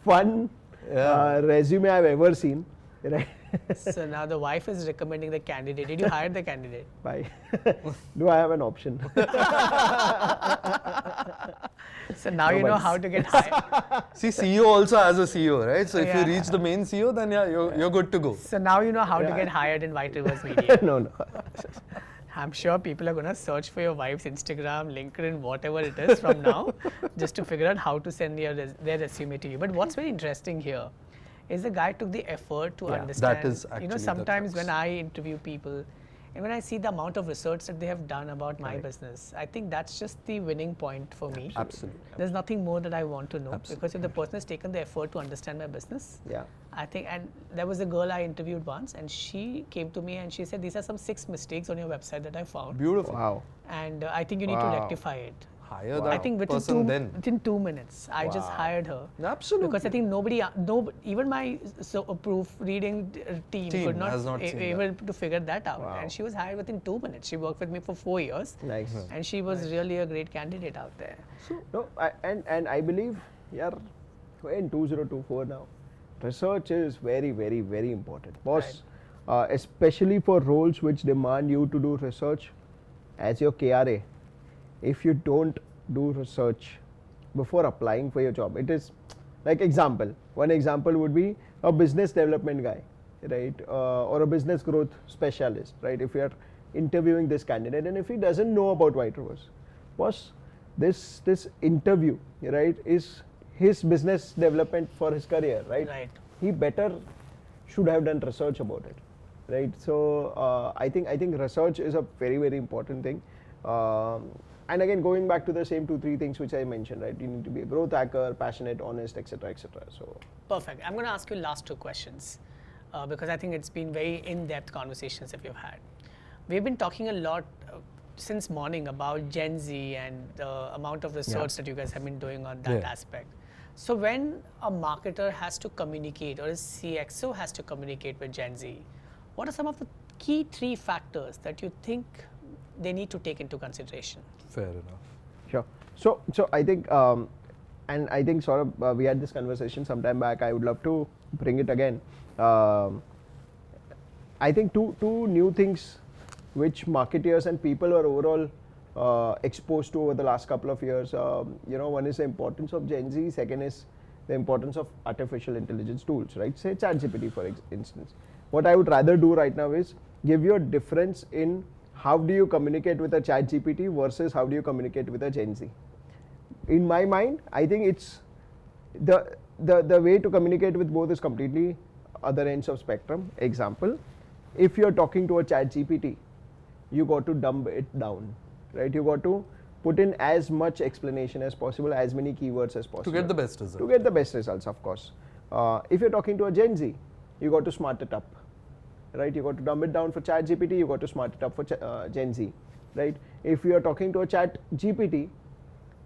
fun resume I've ever seen, right? So now the wife is recommending the candidate. Did you hire the candidate? Bye. Do I have an option? So now you know how to get hired. See, CEO also has a CEO, right? So if Yeah. you reach the main CEO, then yeah, you're good to go. So now you know how to get hired in White Rivers Media. No. I'm sure people are going to search for your wife's Instagram, LinkedIn, whatever it is from now, just to figure out how to send their resume to you. But what's very interesting here is the guy took the effort to understand. that is actually the sometimes crux. when I interview people, and when I see the amount of research that they have done about my business, I think that's just the winning point for me. Absolutely. There's nothing more that I want to know, Absolutely. because if the person has taken the effort to understand my business, Yeah. I think, and there was a girl I interviewed once, and she came to me and she said, these are some 6 mistakes on your website that I found, Beautiful. Wow. and I think you need to Wow. rectify it. Hire I that think person then. within 2 minutes, I just hired her. Absolutely. Because I think even my proofreading team could not, has not seen able to figure that out. Wow. And she was hired within 2 minutes. She worked with me for 4 years. Nice. And she was really a great candidate out there. No, and I believe, yeah, we're in 2024 now. Research is very, very, very important. Boss, especially for roles which demand you to do research as your KRA. If you don't do research before applying for your job, it is like one example would be a business development guy, right? Or a business growth specialist, right? If you are interviewing this candidate and if he doesn't know about White Rivers, boss, this interview, right, is his business development for his career, right? Right. He better should have done research about it, right? So I think research is a very, very important thing. And again, going back to the same 2-3 things which I mentioned, right? You need to be a growth hacker, passionate, honest, etc., etc. So Perfect. I'm going to ask you last 2 questions because I think it's been very in-depth conversations that we've had. We've been talking a lot since morning about Gen Z and the amount of research that you guys have been doing on that aspect. So when a marketer has to communicate or a CXO has to communicate with Gen Z, what are some of the key 3 factors that you think they need to take into consideration? Fair enough. sure. So I think, and I think Sorav, we had this conversation some time back. I would love to bring it again. I think two new things which marketeers and people are overall exposed to over the last couple of years. One is the importance of Gen Z. Second is the importance of artificial intelligence tools, right? Say ChatGPT, for instance. What I would rather do right now is give you a difference in how do you communicate with a ChatGPT versus how do you communicate with a Gen Z. In my mind, I think it's the way to communicate with both is completely other ends of spectrum. Example, if you're talking to a ChatGPT, you got to dumb it down, right? You got to put in as much explanation as possible, as many keywords as possible. To get the best result. To get the best results, of course. If you're talking to a Gen Z, you got to smart it up, right? You got to dumb it down for ChatGPT, you got to smart it up for Gen Z, right? If you are talking to a ChatGPT,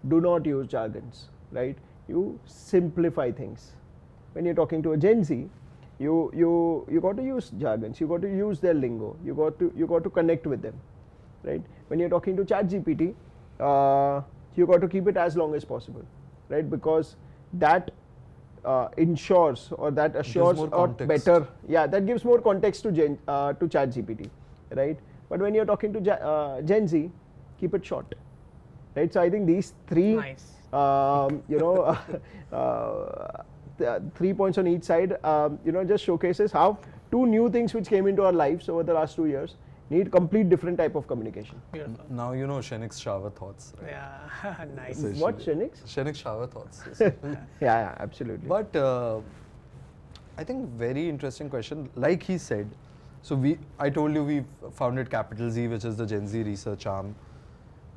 do not use jargons, right? You simplify things. When you're talking to a Gen Z, you got to use jargons, you got to use their lingo, you got to connect with them, right? When you're talking to ChatGPT, you got to keep it as long as possible, right? Because that ensures or that assures more or context. better, that gives more context to ChatGPT, right? But when you're talking to Gen Z, keep it short, right? So I think these 3 Nice. 3 points on each side, just showcases how 2 new things which came into our lives over the last 2 years need complete different type of communication. Beautiful. Now you know Shenik's shower thoughts, right? Yeah, nice. What, Shenix? Shenik's shower thoughts. Yeah, absolutely. But I think very interesting question. Like he said, so I told you we founded Capital Z, which is the Gen Z research arm.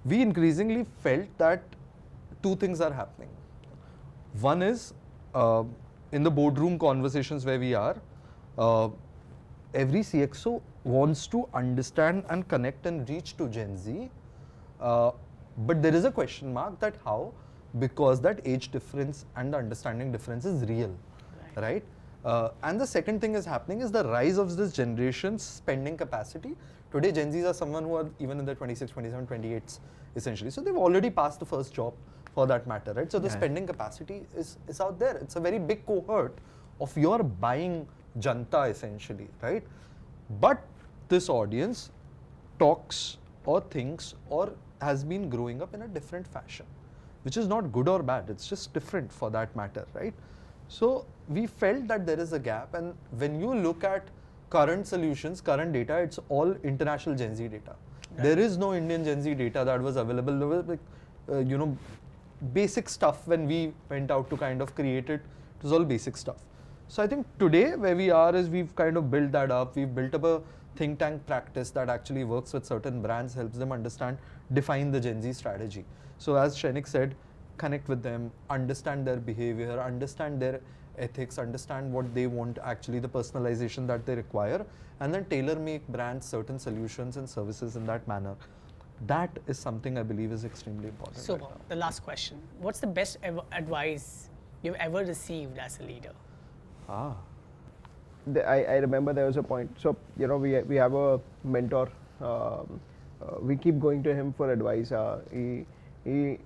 We increasingly felt that 2 things are happening. One is in the boardroom conversations where we are, every CXO wants to understand and connect and reach to Gen Z. But there is a question mark that how, because that age difference and the understanding difference is real, right? And the second thing is happening is the rise of this generation's spending capacity. Today, Gen Zs are someone who are even in their 26, 27, 28s essentially. So they've already passed the first job for that matter, right? So the spending capacity is out there. It's a very big cohort of your buying janta essentially, right? But this audience talks or thinks or has been growing up in a different fashion, which is not good or bad. It's just different for that matter, right? So we felt that there is a gap, and when you look at current solutions, current data, it's all international Gen Z data. There is no Indian Gen Z data that was available. There was like, basic stuff when we went out to kind of create it. It was all basic stuff. So I think today where we are is we've kind of built that up. We've built up a think tank practice that actually works with certain brands, helps them understand, define the Gen Z strategy. So as Shrenik said, connect with them, understand their behavior, understand their ethics, understand what they want, actually the personalization that they require, and then tailor make brands certain solutions and services in that manner. That is something I believe is extremely important. So, the last question. What's the best advice you've ever received as a leader? I remember there was a point. So we have a mentor. We keep going to him for advice. He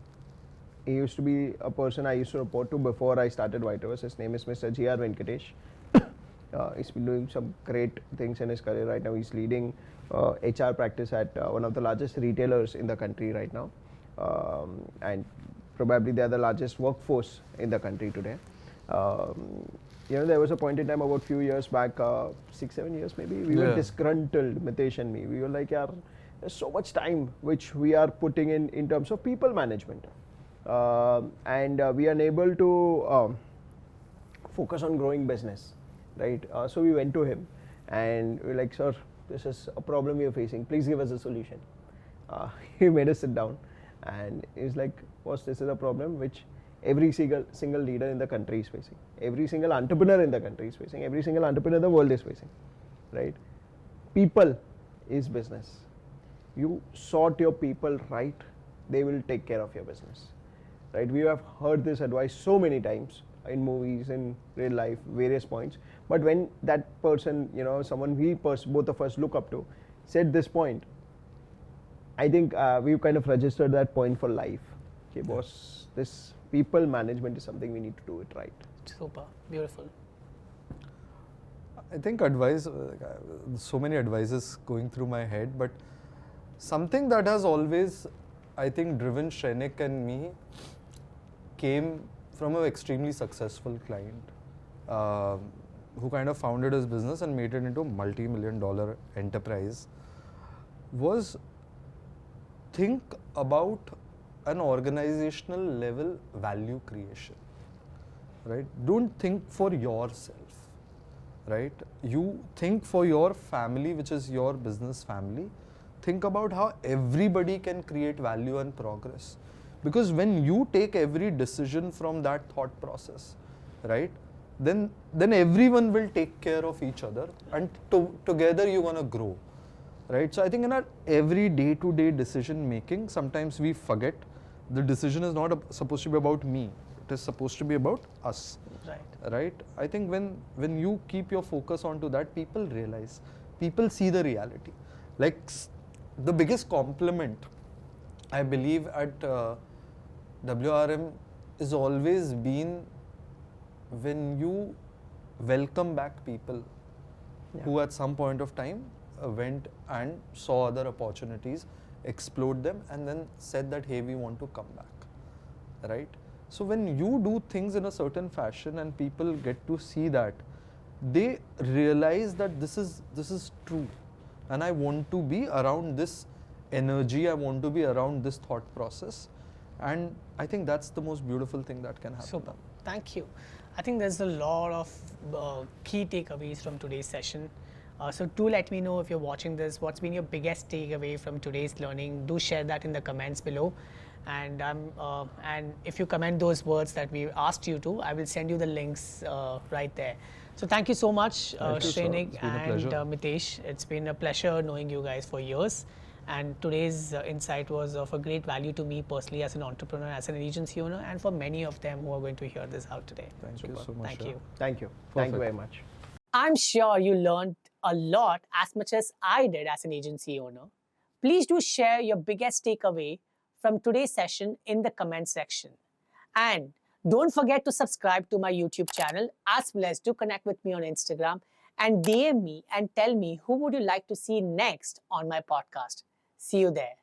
used to be a person I used to report to before I started Whitehouse. His name is Mr. G.R. Venkatesh. He's been doing some great things in his career right now. He's leading HR practice at one of the largest retailers in the country right now, and probably they are the largest workforce in the country today. There was a point in time about few years back, 6-7 years maybe, we were disgruntled, Mitesh and me. We were like, yeah, there's so much time which we are putting in terms of people management, and we are unable to focus on growing business, right? So we went to him and we were like, sir, this is a problem we are facing. Please give us a solution. He made us sit down and he's like, boss, this is a problem which every single leader in the country is facing. Every single entrepreneur in the country is facing. Every single entrepreneur in the world is facing, right? People is business. You sort your people right, they will take care of your business, right? We have heard this advice so many times in movies, in real life, various points. But when that person, someone both of us look up to, said this point, I think we've kind of registered that point for life. Okay, boss, this people management is something we need to do it right. Super, beautiful. I think advice, so many advices going through my head, but something that has always, I think, driven Shrenik and me came from an extremely successful client who kind of founded his business and made it into a multi-million-dollar enterprise, was think about an organizational level value creation, right? Don't think for yourself, right? You think for your family, which is your business family. Think about how everybody can create value and progress. Because when you take every decision from that thought process, right, then everyone will take care of each other, and together you're going to grow, right? So I think in our every day-to-day decision making, sometimes we forget the decision is not supposed to be about me. It is supposed to be about us, right? I think when you keep your focus onto that, people realize, people see the reality. Like the biggest compliment I believe at WRM is always been when you welcome back people who at some point of time went and saw other opportunities, explored them, and then said that, hey, we want to come back, right? So when you do things in a certain fashion and people get to see that, they realize that this is true, and I want to be around this energy, I want to be around this thought process, and I think that's the most beautiful thing that can happen. Super, thank you. I think there's a lot of key takeaways from today's session. So do let me know if you're watching this, what's been your biggest takeaway from today's learning. Do share that in the comments below. And if you comment those words that we asked you to, I will send you the links right there. So thank you so much, Thank you, Sorav. Shrenik It's been a and pleasure. Mitesh. It's been a pleasure knowing you guys for years. And today's insight was of a great value to me personally as an entrepreneur, as an agency owner, and for many of them who are going to hear this out today. Thank you so much. Thank yeah. you. Thank you. Thank you Perfect. very much. I'm sure you learned a lot as much as I did as an agency owner. Please do share your biggest takeaway from today's session in the comment section. And don't forget to subscribe to my YouTube channel, as well as do connect with me on Instagram and DM me and tell me who would you like to see next on my podcast. See you there.